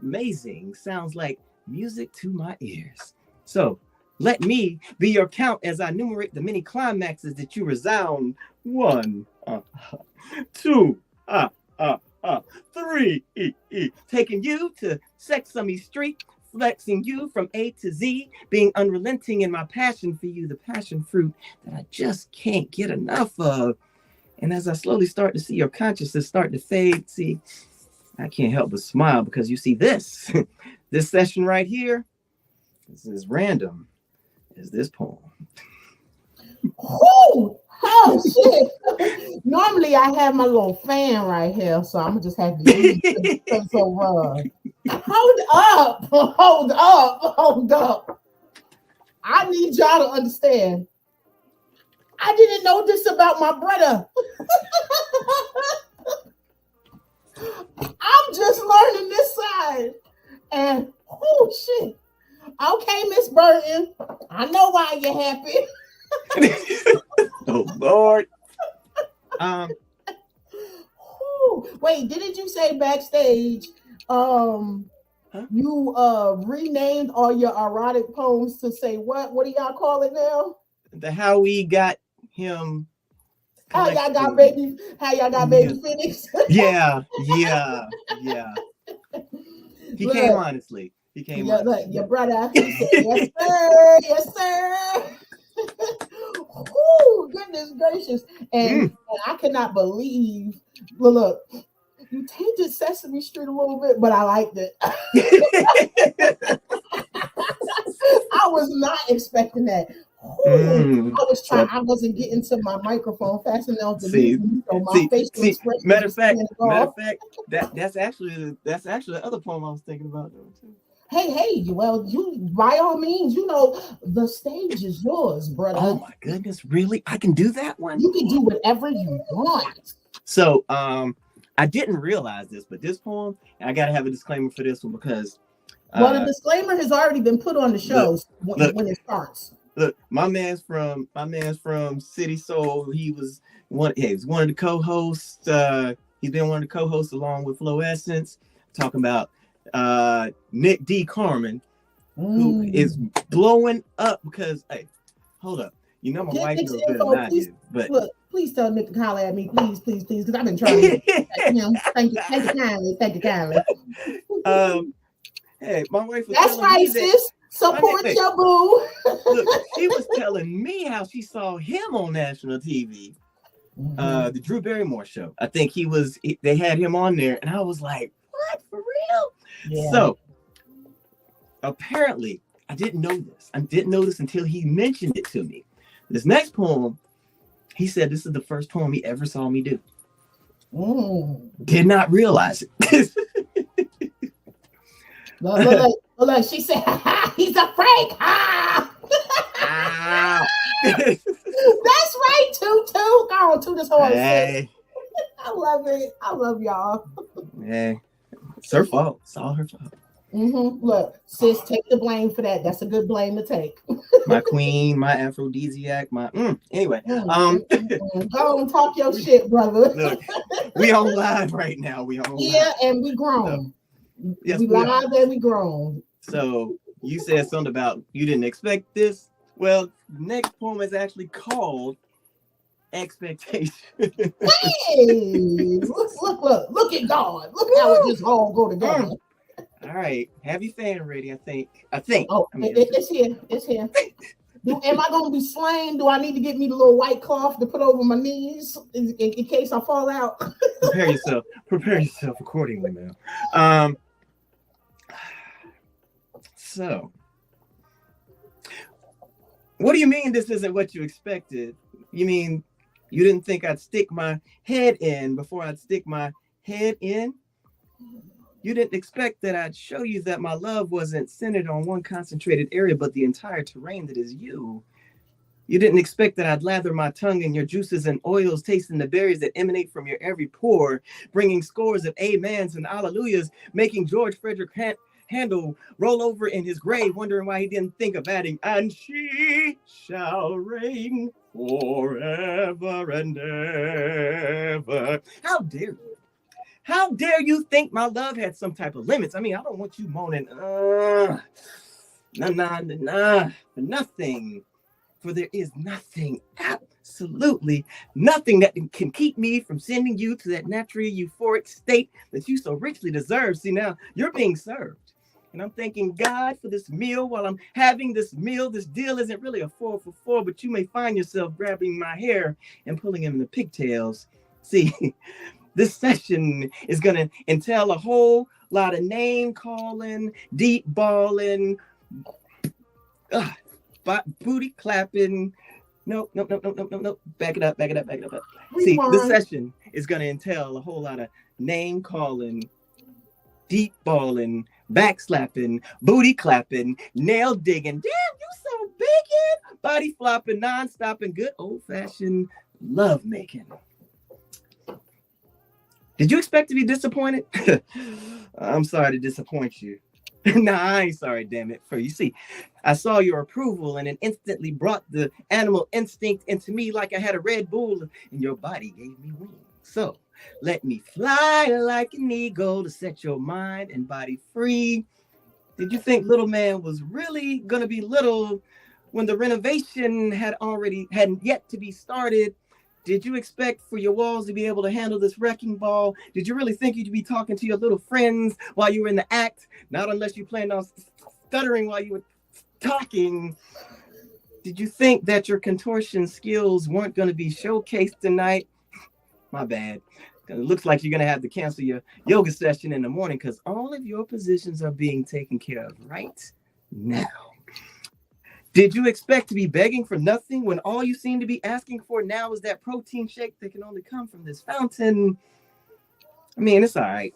amazing sounds like music to my ears. So let me be your count as I enumerate the many climaxes that you resound. 1, 2, 3, taking you to Sesame Street, flexing you from A to Z, being unrelenting in my passion for you, the passion fruit that I just can't get enough of. And as I slowly start to see your consciousness start to fade, see, I can't help but smile because you see this, this session right here, this is random as this poem. Whoo! Oh shit! Normally I have my little fan right here, so I'm gonna just have to use it. So hold up. I need y'all to understand. I didn't know this about my brother. I'm just learning this side, and oh shit. Okay, Miss Burton, I know why you're happy. Oh Lord. Wait, didn't you say backstage you renamed all your erotic poems to say what? What do y'all call it now? The How We Got Him. How y'all got baby Phoenix? Yeah. He Look, came honestly. He came honestly. Look, your brother, he said, yes, sir. Oh, goodness gracious. And I cannot believe, look, you tainted Sesame Street a little bit, but I liked it. I was not expecting that. I wasn't getting to my microphone fast enough to my facial expression. Matter of fact, that's actually the other poem I was thinking about though too. Hey, well, you by all means, the stage is yours, brother. Oh my goodness, really? I can do that one? You can do whatever you want. So I didn't realize this, but this poem, I gotta have a disclaimer for this one because the disclaimer has already been put on the shows when it starts. Look, my man's from City Soul. He was one of the co-hosts. He's been one of the co-hosts along with Flow Essence, talking about Nick D. Carmen, who is blowing up because hold up. My wife knows better than I do. But look, please tell Nick to holler at me, please, because I've been trying to get him. Thank you kindly. Hey, my wife was That's right, sis. Support your boo. Look, she was telling me how she saw him on national TV. The Drew Barrymore show. I think they had him on there, and I was like, what, for real? Yeah. So apparently I didn't know this. I didn't know this until he mentioned it to me. This next poem, he said this is the first poem he ever saw me do. Did not realize it. Look, she said, he's a freak. That's right, Toot. Go on, Toot this horse. Hey. I love it. I love y'all. Hey, it's her fault. It's all her fault. Look, sis, take the blame for that. That's a good blame to take. My queen, my aphrodisiac, anyway. Go on, talk your shit, brother. Look, we on live right now. And we grown. So, yes, we live and we grown. So you said something about you didn't expect this. Well, next poem is actually called Expectation. Hey, look at God. Look how it just all go together. All right, have your fan ready? I think. Oh, it's here. Am I gonna be slain? Do I need to get me the little white cloth to put over my knees in case I fall out? Prepare yourself accordingly, man. So, what do you mean this isn't what you expected? You mean you didn't think I'd stick my head in before I'd stick my head in? You didn't expect that I'd show you that my love wasn't centered on one concentrated area, but the entire terrain that is you. You didn't expect that I'd lather my tongue in your juices and oils, tasting the berries that emanate from your every pore, bringing scores of amens and alleluias, making George Frederick handle roll over in his grave, wondering why he didn't think of adding, and she shall reign forever and ever. How dare you? How dare you think my love had some type of limits? I mean, I don't want you moaning, nothing. For there is nothing, absolutely nothing that can keep me from sending you to that naturally euphoric state that you so richly deserve. See, now you're being served. And I'm thanking God for this meal. While I'm having this meal, this deal isn't really a 4 for 4, but you may find yourself grabbing my hair and pulling him in the pigtails. See, this session is going to entail a whole lot of name calling, deep balling, booty clapping. No. Back it up. See, this session is going to entail a whole lot of name calling, deep balling, back slapping, booty clapping, nail digging. Damn, you so big, body flopping, non-stop, and good old-fashioned love making. Did you expect to be disappointed? I'm sorry to disappoint you. Nah, I ain't sorry, damn it. For you see, I saw your approval and it instantly brought the animal instinct into me like I had a Red Bull, and your body gave me wings. So let me fly like an eagle to set your mind and body free. Did you think little man was really gonna be little when the renovation hadn't yet to be started? Did you expect for your walls to be able to handle this wrecking ball? Did you really think you'd be talking to your little friends while you were in the act? Not unless you planned on stuttering while you were talking. Did you think that your contortion skills weren't going to be showcased tonight? My bad. It looks like you're going to have to cancel your yoga session in the morning because all of your positions are being taken care of right now. Did you expect to be begging for nothing when all you seem to be asking for now is that protein shake that can only come from this fountain? I mean, it's all right.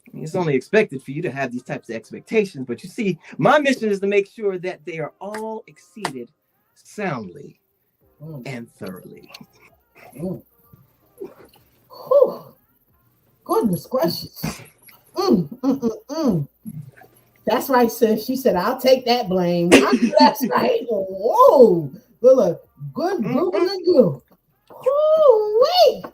I mean, it's only expected for you to have these types of expectations. But you see, my mission is to make sure that they are all exceeded soundly and thoroughly. Whew. Goodness gracious. That's right, sis. She said, I'll take that blame. That's right. Whoa. Look, good Google and you. Wait.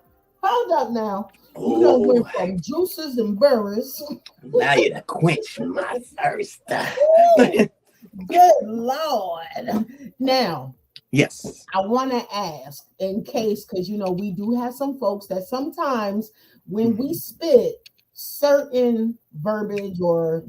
Hold up now. You done went from juices and berries. Allow you to quench my thirst. Good Lord. Now, yes, I want to ask in case, because, we do have some folks that sometimes when we spit certain verbiage or,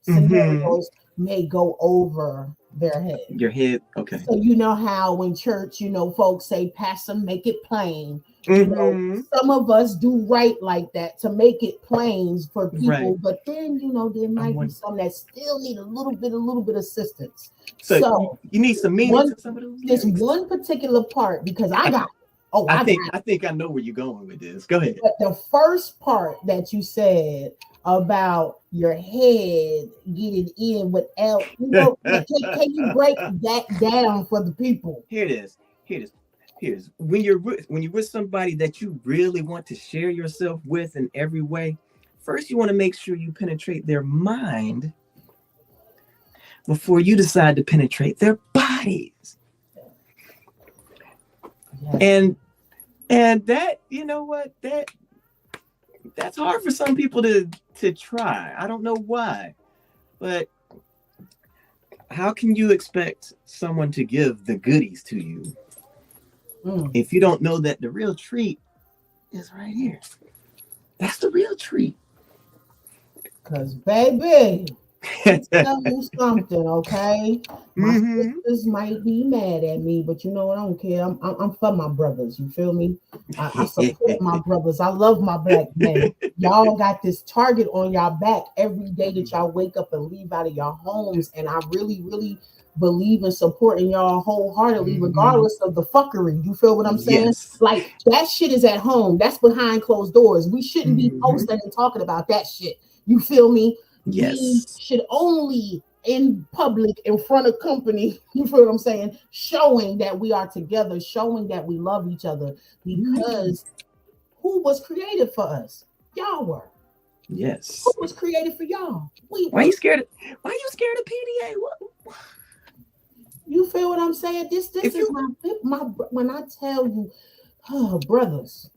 scenarios may go over their head. Your head, okay. So you know how in church, folks say, Pastor, make it plain. Some of us do right like that to make it plain for people, right. But then there might be some that still need a little bit assistance. So you need some meaning to some of those. This one particular part because I got. I think I know where you're going with this. Go ahead. But the first part that you said about your head getting in without, can you break that down for the people? Here it is. When you're with somebody that you really want to share yourself with in every way, first you want to make sure you penetrate their mind before you decide to penetrate their bodies. Yes. And that, that's hard for some people to try. I don't know why, but how can you expect someone to give the goodies to you if you don't know that the real treat is right here? That's the real treat. Because, baby, tell you something, okay? My sisters might be mad at me, but I don't care. I'm for my brothers. You feel me? I support my brothers. I love my black men. Y'all got this target on y'all back every day that y'all wake up and leave out of your homes, and I really, really believe in supporting y'all wholeheartedly, regardless of the fuckery. You feel what I'm saying? Yes. Like that shit is at home. That's behind closed doors. We shouldn't be posting and talking about that shit. You feel me? Yes. We should only in public, in front of company, you feel what I'm saying? Showing that we are together, showing that we love each other, because who was created for us? Y'all were. Yes. Who was created for y'all? Why you scared? Why you scared of PDA? What? You feel what I'm saying? This If is you my when I tell you, brothers,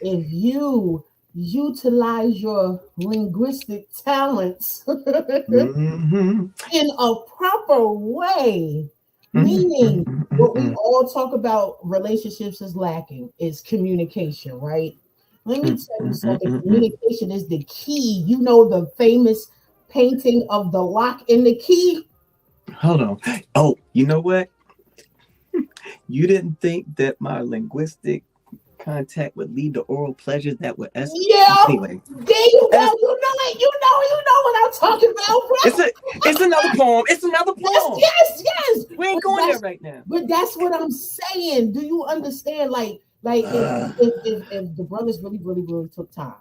if you utilize your linguistic talents Mhm. in a proper way, meaning what we Mhm. all talk about relationships is lacking is communication, right? Let me tell you something. Mhm. Communication is the key. You know the famous painting of the lock and the key? Hold on. Oh, you know what? You didn't think that my linguistic contact would lead to oral pleasures that would Yeah, anyway. there you go. es- You know what I'm talking about, it's bro. a it's another poem. It's another Yes, poem. yes, yes. We ain't going there right now. But that's what I'm saying. Do you understand? Like Uh, if the brothers really took time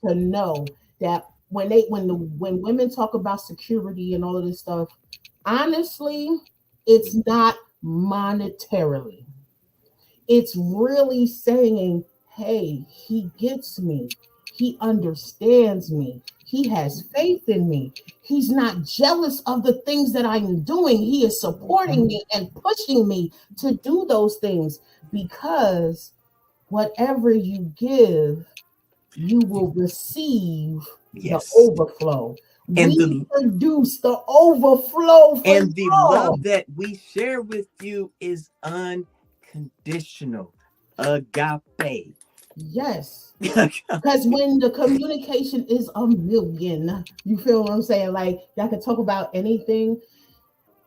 to know that when women talk about security and all of this stuff, honestly, it's not monetarily. It's really saying, hey, he gets me. He understands me. He has faith in me. He's not jealous of the things that I'm doing. He is supporting me and pushing me to do those things because whatever you give, you will receive the yes. overflow. And We the produce the overflow for love y'all. that we share with you is unconditional. Agape. Yes. Because when the communication is a million, you feel what I'm saying? Like, y'all can talk about anything.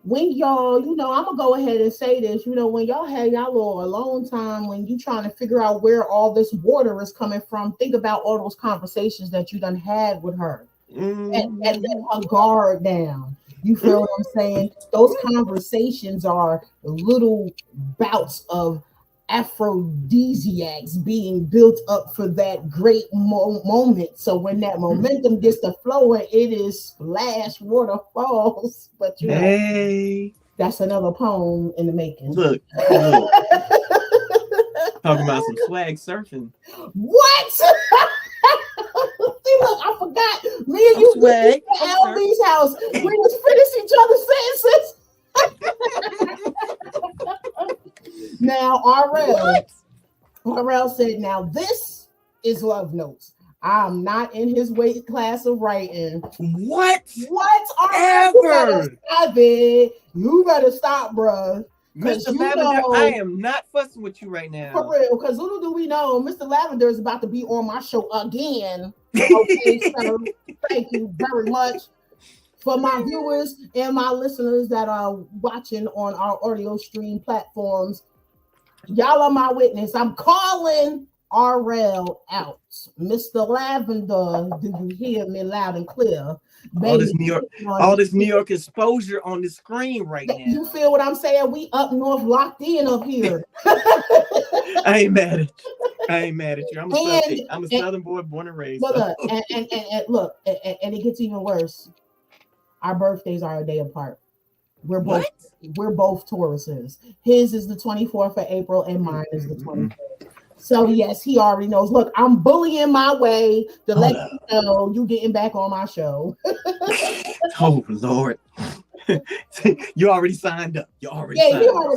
When y'all, I'm gonna go ahead and say this, when y'all had y'all little alone time, when you trying to figure out where all this water is coming from, think about all those conversations that you done had with her and let her guard down. You feel what I'm saying? Those conversations are little bouts of aphrodisiacs being built up for that great moment. So when that momentum gets to flowing, it is splash waterfalls. But Hey, that's another poem in the making. look. Talking about some swag surfing. What? See, look, I forgot. Me and I'm you swag. at I'm surf. LB's house. We was finishing each other's sentences. Now, What? RL said, now this is love notes. I'm not in his weight class of writing. What? What? RL, Ever? you better stop, bruh. Mr. Lavender, I am not fussing with you right now. For real, because little do we know, Mr. Lavender is about to be on my show again. Okay, so thank you very much. For my viewers and my listeners that are watching on our audio stream platforms, y'all are my witness. I'm calling RL out. Mr. Lavender, do you hear me loud and clear? All Baby, this New York exposure on the screen right now. you feel what I'm saying? We up north locked in up here. I ain't mad at you. I'm a Southern boy born and raised. But So. look, and it gets even worse. Our birthdays are a day apart. We're both Tauruses. His is the 24th of April and mine is the 23rd. So yes, he already knows. Look, I'm bullying my way to let you know you getting back on my show. Oh Lord. You already signed up. He already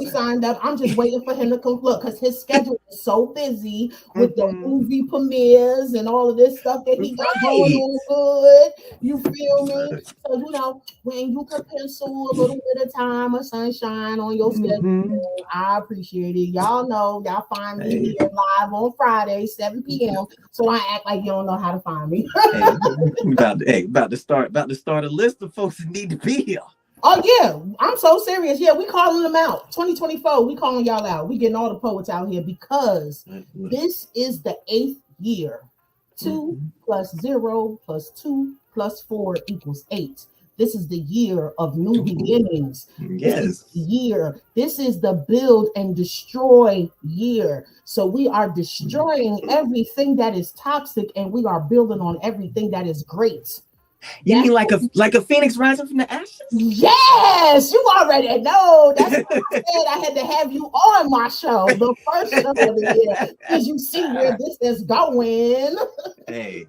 signed up. I'm just waiting for him to come. Look, because his schedule is so busy with the movie premieres and all of this stuff that he got going on good. You feel me? So, when you can pencil a little bit of time of sunshine on your schedule, I appreciate it. Y'all know, y'all find me here live on Friday, 7 p.m. So I act like you don't know how to find me. about to start a list of folks that need to be here. Oh yeah, I'm so serious. Yeah, we calling them out. 2024, we calling y'all out. We getting all the poets out here because this is the 8th year. 2 plus 0 plus 2 plus 4 equals 8. This is the year of new beginnings. Yes. This is the build and destroy year. So we are destroying everything that is toxic and we are building on everything that is great. You mean like a phoenix rising from the ashes? Yes, you already know. That's why I said I had to have you on my show, the first show of the year, because you see where this is going. Hey,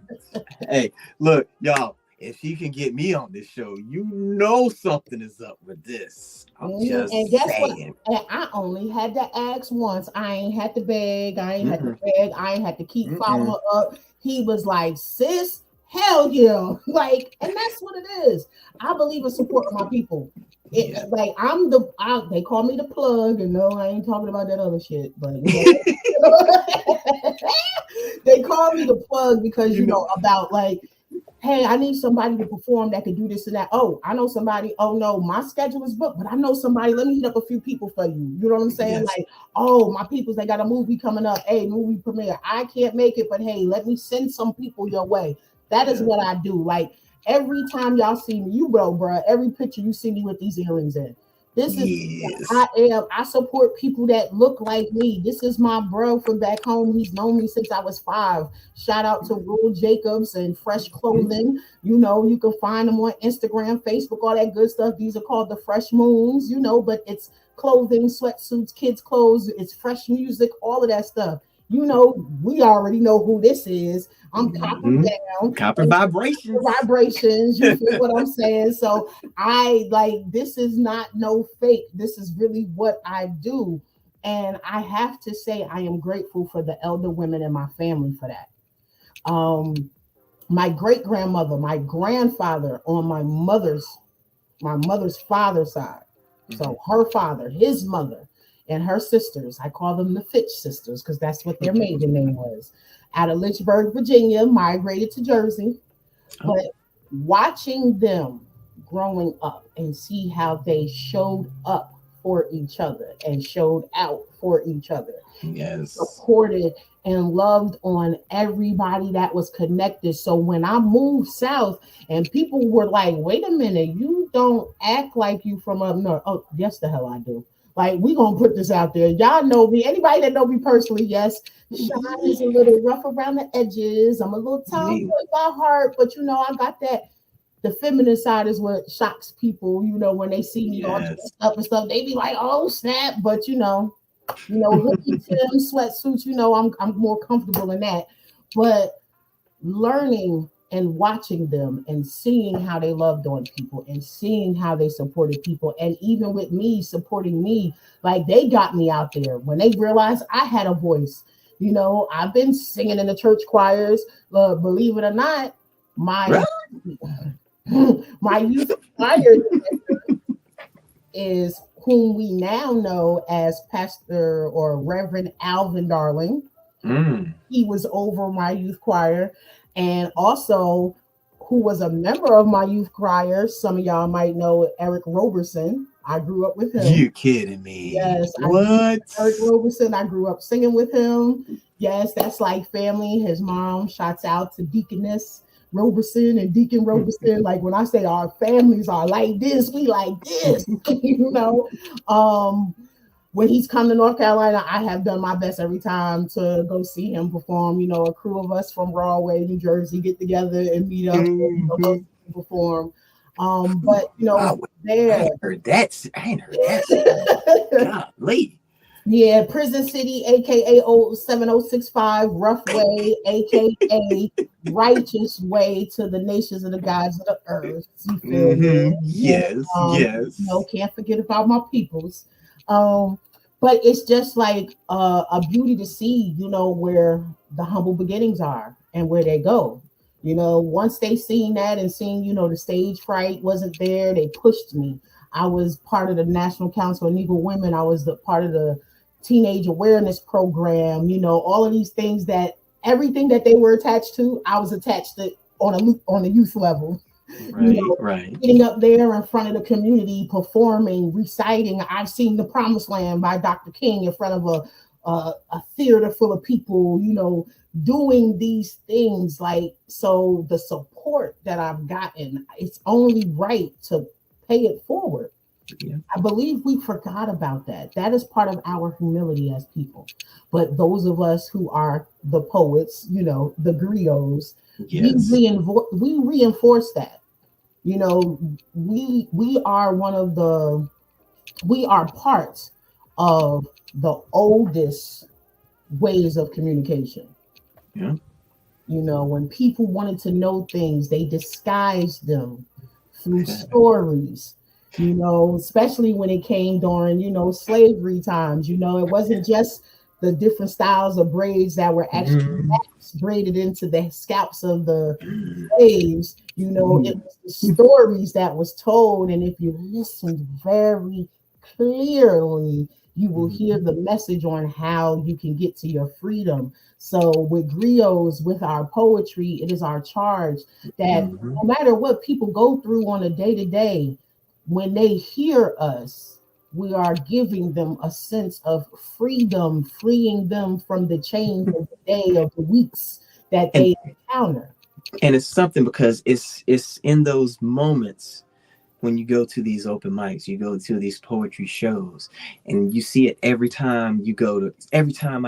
look, y'all. If you can get me on this show, you know something is up with this. I'm just And guess saying. what? And I only had to ask once. I ain't had to beg. I ain't had to beg. I ain't had to keep following up. He was like, sis, hell yeah. Like, and that's what it is. I believe in supporting my people. Like they call me the plug, and no, I ain't talking about that other shit, but they call me the plug because you know about like, hey, I need somebody to perform that could do this and that. Oh, I know somebody. Oh no, my schedule is booked, but I know somebody. Let me hit up a few people for you. You know what I'm saying? Yes. Like, oh, my peoples, they got a movie coming up. Hey, movie premiere. I can't make it, but hey, let me send some people your way. That is what I do. Like every time y'all see me, you know, bro, every picture you see me with these earrings in. This is I support people that look like me. This is my bro from back home. He's known me since I was 5. Shout out to Will Jacobs and Fresh Clothing. You know, you can find them on Instagram, Facebook, all that good stuff. These are called the Fresh Moons, you know, but it's clothing, sweatsuits, kids' clothes, it's fresh music, all of that stuff. You know, we already know who this is. I'm copper down. Copper vibrations. Vibrations. You feel what I'm saying? So I like this is not no fake. This is really what I do. And I have to say I am grateful for the elder women in my family for that. My great grandmother, my grandfather on my mother's father's side. So her father, his mother, and her sisters, I call them the Fitch sisters because that's what their maiden name was, out of Lynchburg, Virginia, migrated to Jersey. But watching them growing up and see how they showed up for each other and showed out for each other, supported and loved on everybody that was connected. So when I moved south and people were like, wait a minute, you don't act like you from up north. Oh, yes, the hell I do. Like, we gonna put this out there. Y'all know me. Anybody that know me personally, yes, Sean is a little rough around the edges. I'm a little tomboy by heart, but you know, I got that. The feminine side is what shocks people. You know, when they see me all dressed up and stuff, they be like, "Oh snap!" But you know, hoodie, Tim, sweatsuits. You know, I'm more comfortable in that. But learning and watching them and seeing how they loved on people and seeing how they supported people, and even with me supporting me, like they got me out there when they realized I had a voice. You know, I've been singing in the church choirs. Believe it or not, my youth choir is whom we now know as Pastor or Reverend Alvin Darling. He was over my youth choir, and also who was a member of my youth choir. Some of y'all might know Eric Roberson. I grew up with him. You kidding me? Yes. What? Eric Roberson, I grew up singing with him. Yes, that's like family. His mom, shouts out to Deaconess Roberson and Deacon Roberson. Like when I say our families are like this, we like this, you know. When he's come to North Carolina, I have done my best every time to go see him perform. You know, a crew of us from Rahway, New Jersey, get together and meet up and go see him perform. But you know, I ain't heard that. Golly. Yeah, Prison City, aka 7065, Rough Way, aka Righteous Way to the nations of the gods of the earth. You feel me? Yes, yes. You know, can't forget about my peoples. But it's just like a beauty to see, you know, where the humble beginnings are and where they go. You know, once they seen that and seen, you know, the stage fright wasn't there, they pushed me. I was part of the National Council of Negro Women. I was the part of the Teenage Awareness Program. You know, all of these things that everything that they were attached to, I was attached to on a youth level. Right, you know, right. Getting up there in front of the community, performing, reciting. I've seen The Promised Land by Dr. King in front of a theater full of people, you know, doing these things. Like, so the support that I've gotten, it's only right to pay it forward. Yeah. I believe we forgot about that. That is part of our humility as people. But those of us who are the poets, you know, the griots, we reinforce that. You know, we are one of the we are part of the oldest ways of communication. Yeah. You know, when people wanted to know things, they disguised them through stories. You know, especially when it came during, slavery times. You know, it wasn't just the different styles of braids that were actually braided into the scalps of the slaves. You know, it was the stories that was told, and if you listened very clearly, you will hear the message on how you can get to your freedom. So with griots, with our poetry, it is our charge that no matter what people go through on a day to day, when they hear us, we are giving them a sense of freedom, freeing them from the chains of the day, of the weeks that and they encounter. and it's something because it's in those moments when you go to these open mics, you go to these poetry shows, and you see it every time I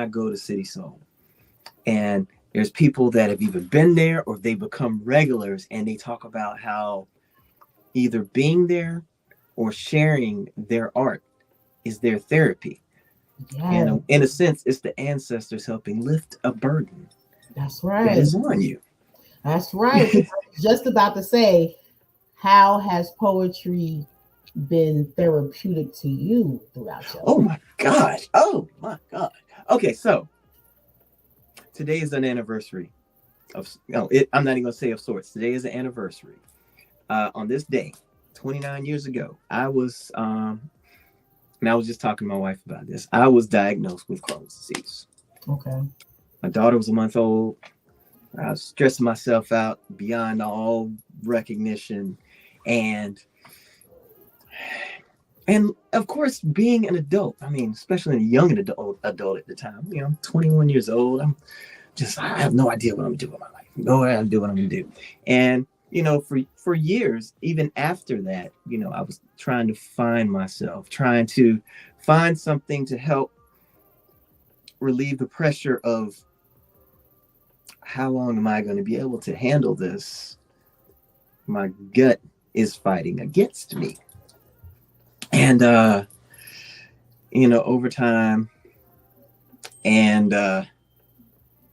go to City Soul. And there's people that have either been there or they become regulars, and they talk about how either being there or sharing their art is their therapy. Yeah, And in a sense, it's the ancestors helping lift a burden that's that right. is on you. That's right. I was just about to say, how has poetry been therapeutic to you throughout your Oh life? my God. Oh my God. Okay, so today is an anniversary I'm not even gonna say of sorts. Today is an anniversary. On this day, 29 years ago, and I was just talking to my wife about this. I was diagnosed with Crohn's disease. Okay. My daughter was a month old. I was stressing myself out beyond all recognition, and of course, being an adult. I mean, especially a young adult at the time. I'm 21 years old. I have no idea what I'm doing with my life. No idea what I'm gonna do. And for years, even after that, I was trying to find myself, trying to find something to help relieve the pressure of how long am I going to be able to handle this? My gut is fighting against me. And over time and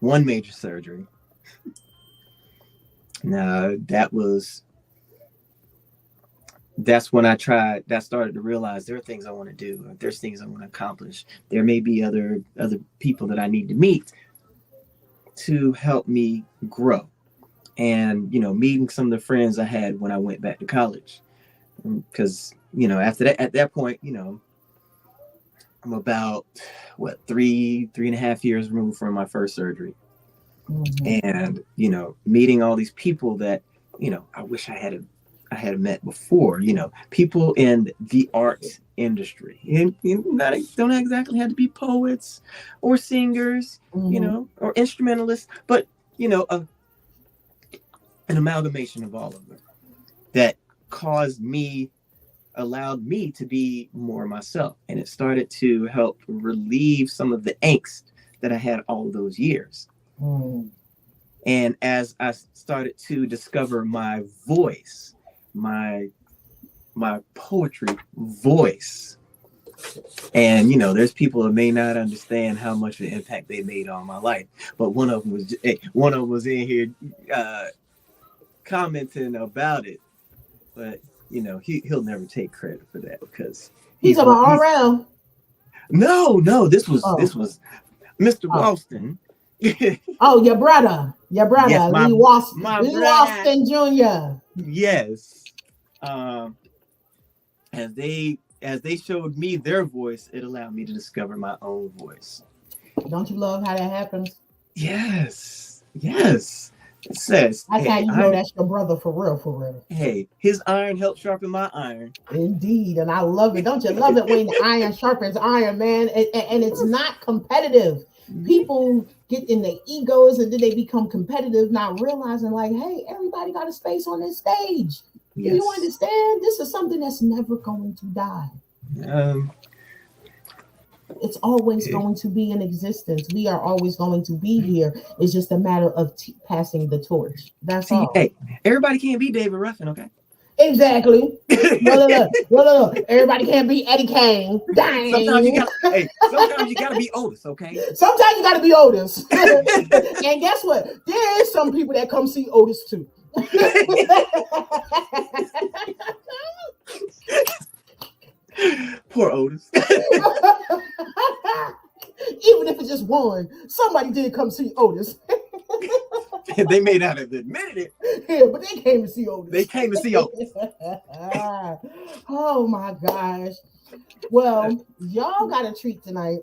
one major surgery. Now that's when I started to realize there are things I want to do. There's things I want to accomplish. There may be other people that I need to meet to help me grow. And, meeting some of the friends I had when I went back to college. Because, after that, at that point, I'm about, 3.5 years removed from my first surgery. Mm-hmm. And, meeting all these people that, I wish I had met before, people in the art industry. And don't exactly have to be poets or singers, or instrumentalists, but, an amalgamation of all of them that allowed me to be more myself. And it started to help relieve some of the angst that I had all those years. And as I started to discover my voice, my poetry voice, and there's people that may not understand how much of an impact they made on my life, but one of them was in here commenting about it, but he'll never take credit for that because He's about RL. No, this was Mr. Walston. Oh, your brother, Yes, Lee Walston Jr. Yes. As they showed me their voice, it allowed me to discover my own voice. Don't you love how that happens? Yes. It says, that's how you know that's your brother for real. Hey, his iron helped sharpen my iron. Indeed, and I love it. Don't you love it when iron sharpens iron, man? And it's not competitive. People get in their egos and then they become competitive, not realizing like, hey, everybody got a space on this stage. Yes. Do you understand? This is something that's never going to die. It's always going to be in existence. We are always going to be here. It's just a matter of passing the torch. That's all. Hey, everybody can't be David Ruffin, okay? Exactly. Look. Everybody can't be Eddie Kane. Dang. Sometimes you gotta be Otis, okay? Sometimes you gotta be Otis. And guess what? There is some people that come see Otis too. Poor Otis. Even if it's just one, somebody did come see Otis. They may not have admitted it. Yeah, but they came to see Otis. They came to see Otis. Oh my gosh. Well, y'all got a treat tonight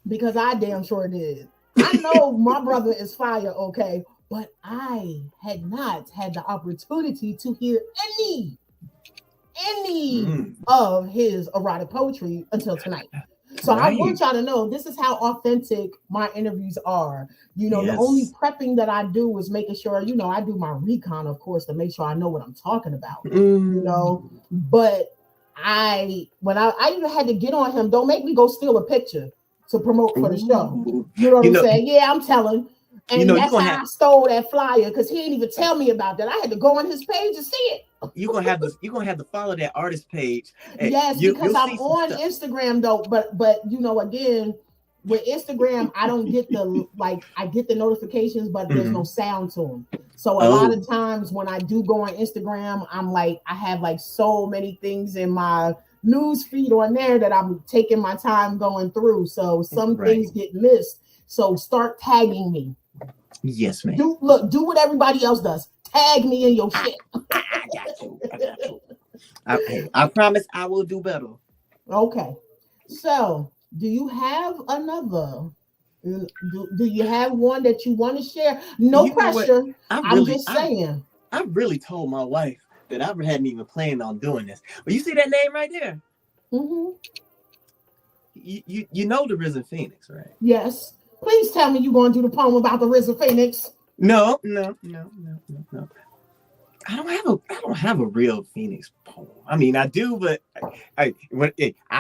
because I damn sure did. I know my brother is fire, okay, but I had not had the opportunity to hear any of his erotic poetry until tonight. So I want y'all to know this is how authentic my interviews are. You know, the only prepping that I do is making sure, you know, I do my recon, of course, to make sure I know what I'm talking about. You know, but when I even had to get on him, don't make me go steal a picture to promote for the show. You know what I'm saying? Yeah, I'm telling. And that's how I stole that flyer because he didn't even tell me about that. I had to go on his page and see it. You're gonna have to follow that artist page. Yes, because I'm on Instagram though. But you know, again, with Instagram, I don't get I get the notifications, but there's no sound to them. So a lot of times when I do go on Instagram, I have so many things in my news feed on there that I'm taking my time going through. So some things get missed. So start tagging me. Yes, ma'am. Do what everybody else does. Tag me in your shit. I got you. I promise I will do better. Okay. So, do you have another? Do you have one that you want to share? No pressure. I'm just saying. I really told my wife that I hadn't even planned on doing this. But you see that name right there? Mm-hmm. You know the Risen Phoenix, right? Yes. Please tell me you're going to do the poem about the Risen Phoenix. No. I don't have a real Phoenix poem. I mean, I do, but I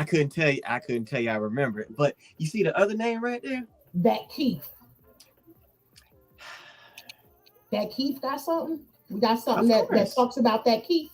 couldn't tell you. I remember it. But you see the other name right there? That Keith. That Keith got something? We got something that talks about that Keith.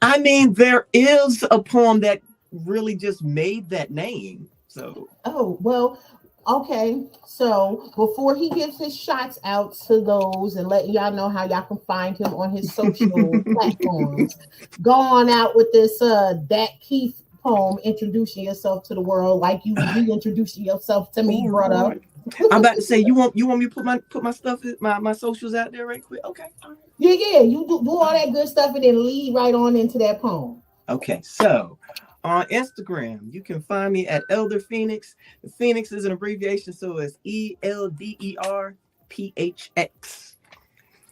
I mean, there is a poem that really just made that name. So. Oh well. Okay, so before he gives his shots out to those and letting y'all know how y'all can find him on his social platforms, go on out with this That Keith poem, introducing yourself to the world like you reintroducing yourself to me, brother. I'm about to say, you want me to put my stuff, my socials out there right quick? Okay. Yeah, you do all that good stuff and then lead right on into that poem. Okay, so on Instagram, you can find me at Elder Phoenix. The Phoenix is an abbreviation, so it's ELDERPHX.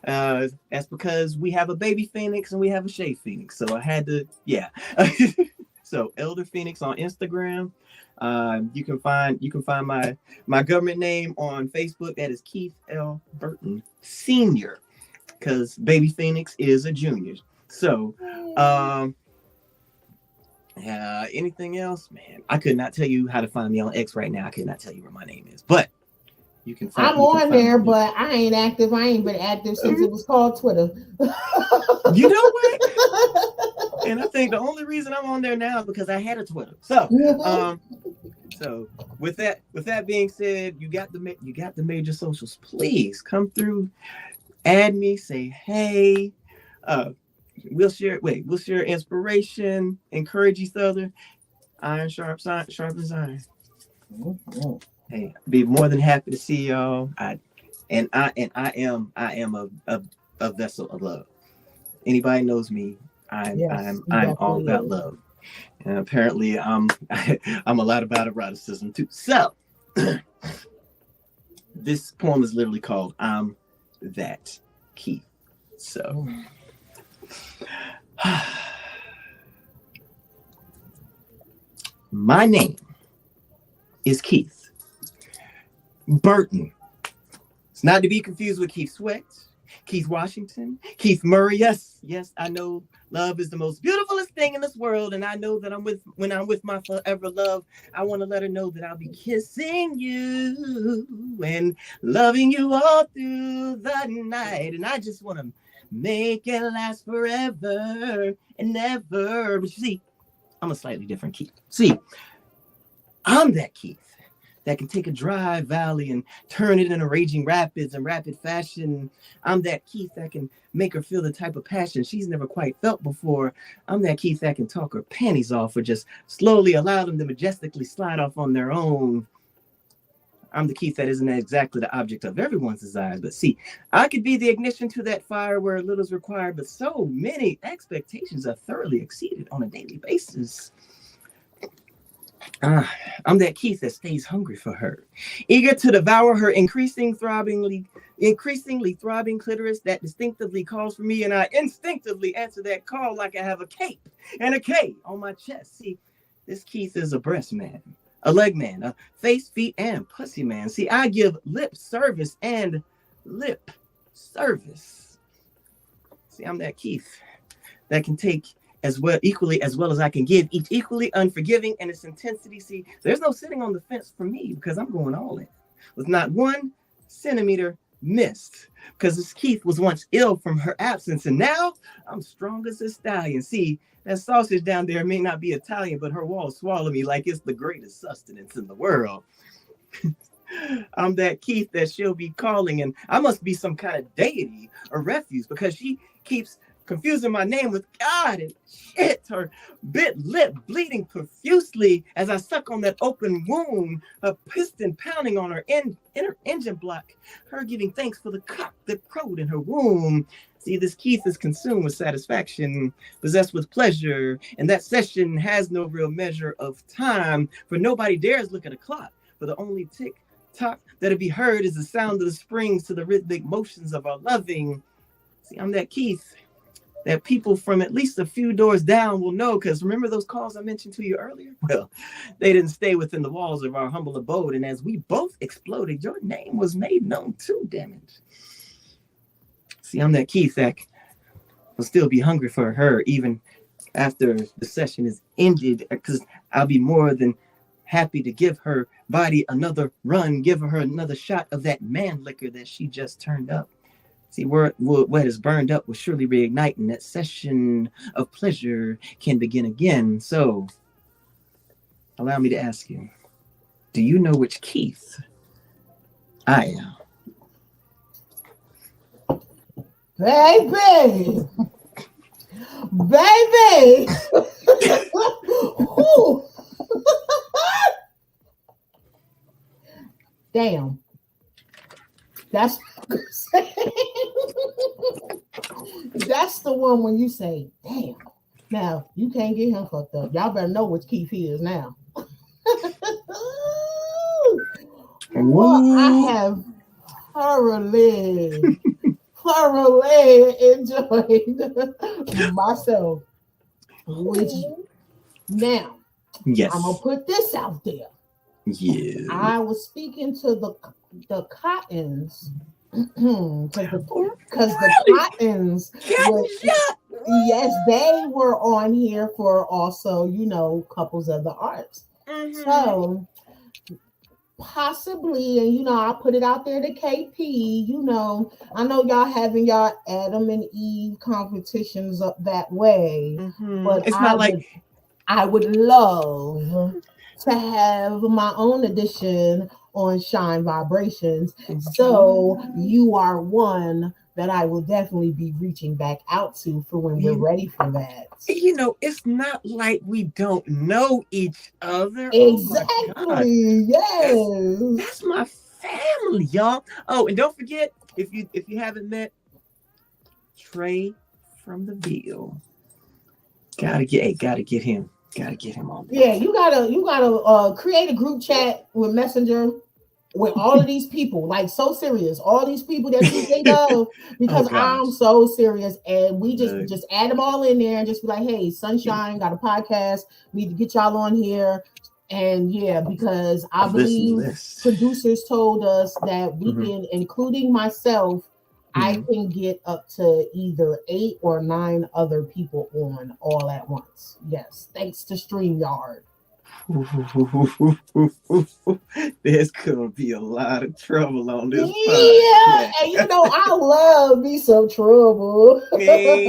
That's because we have a baby Phoenix and we have a shaved Phoenix, so I had to, yeah. So Elder Phoenix on Instagram. You can find my government name on Facebook. That is Keith L. Burton Sr. Because baby Phoenix is a junior. So, anything else, man? I could not tell you how to find me on X right now. I could not tell you where my name is, but you can find. I'm on there, but I ain't active. I ain't been active since it was called Twitter. You know what? And I think the only reason I'm on there now is because I had a Twitter. So, so with that being said, you got the major socials. Please come through, add me, say hey. We'll share inspiration, encourage each other. Iron sharpens iron. Mm-hmm. Hey, be more than happy to see y'all. I am a vessel of love. Anybody knows me, I'm all about love. And apparently I'm a lot about eroticism too. So this poem is literally called I'm That Keith. So my name is Keith Burton. It's not to be confused with Keith Sweat, Keith Washington, Keith Murray. Yes, I know love is the most beautifulest thing in this world, and I know that when I'm with my forever love, I want to let her know that I'll be kissing you and loving you all through the night. And I just want to make it last forever and never. But you see, I'm a slightly different Keith. See, I'm that Keith that can take a dry valley and turn it into raging rapids in rapid fashion. I'm that Keith that can make her feel the type of passion she's never quite felt before. I'm that Keith that can talk her panties off or just slowly allow them to majestically slide off on their own. I'm the Keith that isn't exactly the object of everyone's desires. But see, I could be the ignition to that fire where little is required, but so many expectations are thoroughly exceeded on a daily basis. I'm that Keith that stays hungry for her, eager to devour her increasingly throbbing clitoris that distinctively calls for me, and I instinctively answer that call like I have a cape and a K on my chest. See, this Keith is a breast man, a leg man, a face, feet, and pussy man. See, I give lip service and lip service. See, I'm that Keith that can take equally as well as I can give, each equally unforgiving in its intensity. See, there's no sitting on the fence for me because I'm going all in with not 1 centimeter missed, because this Keith was once ill from her absence, and now I'm strong as a stallion. See, that sausage down there may not be Italian, but her walls swallow me like it's the greatest sustenance in the world. I'm that Keith that she'll be calling, and I must be some kind of deity or refuge because she keeps confusing my name with God and shit. Her bit lip bleeding profusely as I suck on that open wound, a piston pounding on her inner engine block, her giving thanks for the cock that crowed in her womb. See, this Keith is consumed with satisfaction, possessed with pleasure, and that session has no real measure of time, for nobody dares look at a clock, for the only tick-tock that'll be heard is the sound of the springs to the rhythmic motions of our loving. See, I'm that Keith that people from at least a few doors down will know, because remember those calls I mentioned to you earlier? Well, they didn't stay within the walls of our humble abode, and as we both exploded, your name was made known too, damn it. See, I'm that Keith that will still be hungry for her even after the session is ended, because I'll be more than happy to give her body another run, give her another shot of that man liquor that she just turned up. See, what is burned up will surely reignite, and that session of pleasure can begin again. So, allow me to ask you, do you know which Keith I am? Baby! Baby! Damn. That's the one when you say, damn. Now, you can't get him fucked up. Y'all better know which Keith he is now. Well, I have thoroughly enjoyed myself with you. Now, yes, I'm going to put this out there. Yeah. I was speaking to the Cottons because the Cottons yes, they were on here for also, couples of the arts. Mm-hmm. So possibly, and I put it out there to KP, I know y'all having y'all Adam and Eve competitions up that way, but it's not I would love to have my own edition on Shine Vibrations. So you are one that I will definitely be reaching back out to for when we're ready for that. It's not like we don't know each other. Exactly. Oh, yes. That's my family, y'all. Oh, and don't forget, if you haven't met Trey from the Ville, gotta get him. Gotta get him on there. Yeah, you gotta create a group chat with Messenger with all of these people, like so serious, all these people that you think of, because I'm so serious, and we just add them all in there and just be like, hey, Sunshine got a podcast, need to get y'all on here. And yeah, because I believe producers told us that we can, including myself, I can get up to either 8 or 9 other people on all at once. Yes, thanks to StreamYard. There's gonna be a lot of trouble on this Yeah, podcast. and I love me some trouble. Hey,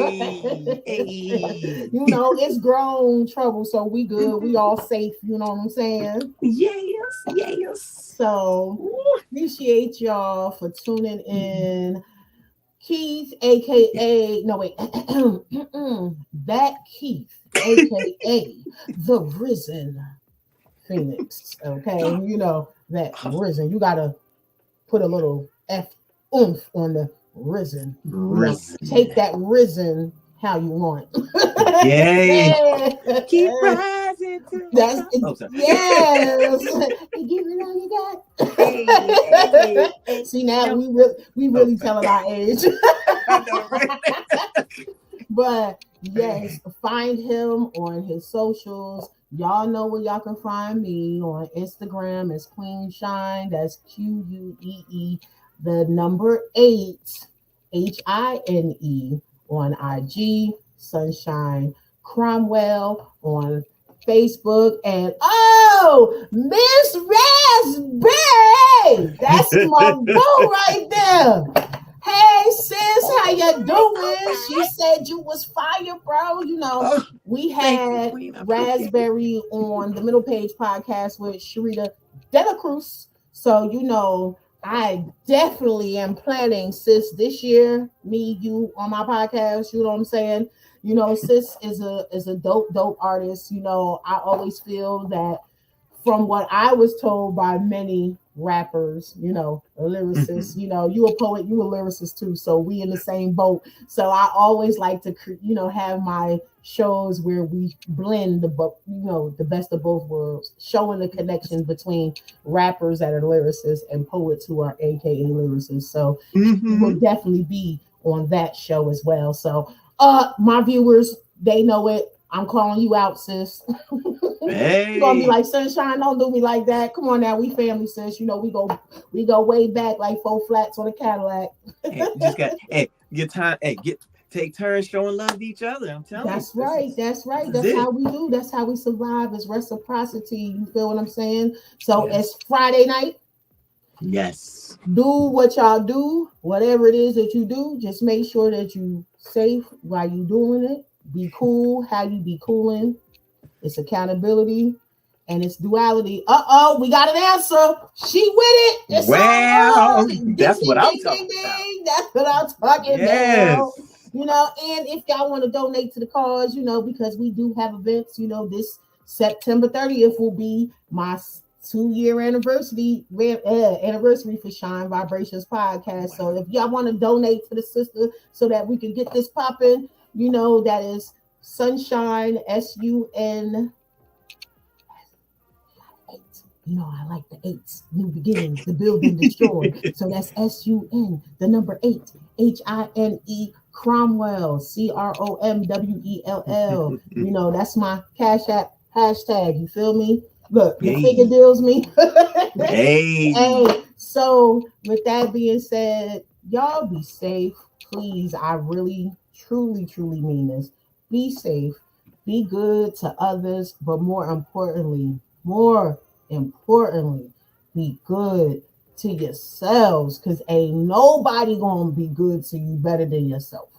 hey. It's grown trouble, so we good. We all safe. You know what I'm saying? Yes, yes. So appreciate y'all for tuning in. Keith, aka no wait, that Keith, aka the Risen Phoenix. Okay, that Risen. You gotta put a little oomph on the Risen. Risen. Take that Risen how you want. Yay. Keep rising to That's yes. Give it all you got. Hey. See, now we really telling our age. I know, right? But yes, find him on his socials. Y'all know where y'all can find me on Instagram as Queen Shine. That's QUEE, the number 8, HINE on IG, Sunshine Cromwell on Facebook, and Miss Raspberry, that's my boo right there. Hey sis, how you doing? She said you was fire, bro. We had Raspberry on the Middle Page podcast with Sharita Dela Cruz. So I definitely am planning, sis, this year, me, you on my podcast. You know what I'm saying? Sis is a dope artist. I always feel that from what I was told by many rappers, lyricists, you a poet, you a lyricist too. So we in the same boat. So I always like to, have my shows where we blend the best of both worlds, showing the connection between rappers that are lyricists and poets who are AKA lyricists. So we will definitely be on that show as well. So my viewers, they know it. I'm calling you out, sis. Hey. You're gonna be like, Sunshine, don't do me like that. Come on now, we family, sis. We go way back like 4 flats on a Cadillac. Take turns showing love to each other. I'm telling you. That's right. That's how we do. That's how we survive. It's reciprocity. You feel what I'm saying? So It's Friday night. Yes. Do what y'all do. Whatever it is that you do, just make sure that you safe while you doing it. Be cool. How you be cooling. It's accountability and it's duality. We got an answer. She with it. It's that's what I'm talking about. That's what I'm talking about. And if y'all want to donate to the cause, because we do have events, this September 30th will be my 2-year anniversary for Shine Vibrations podcast. Wow. So if y'all want to donate to the sister so that we can get this popping, that is Sunshine, SUN. I like the 8s, new beginnings, the building destroyed. So that's SUN, the number 8, HINE, Cromwell, CROMWELL. That's my Cash App hashtag. You feel me? Look, your figure deals me. Hey. So with that being said, y'all be safe, please. I really, truly, truly mean this. Be safe, be good to others, but more importantly, be good to yourselves, because ain't nobody gonna be good to you better than yourself.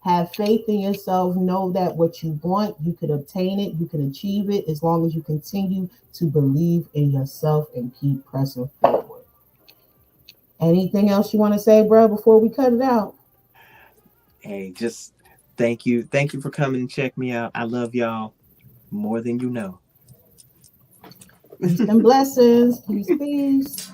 Have faith in yourself. Know that what you want, you can obtain it, you can achieve it, as long as you continue to believe in yourself and keep pressing forward. Anything else you want to say, bro, before we cut it out? Hey, just thank you for coming and check me out. I love y'all more than you know. Peace and blessings. Peace.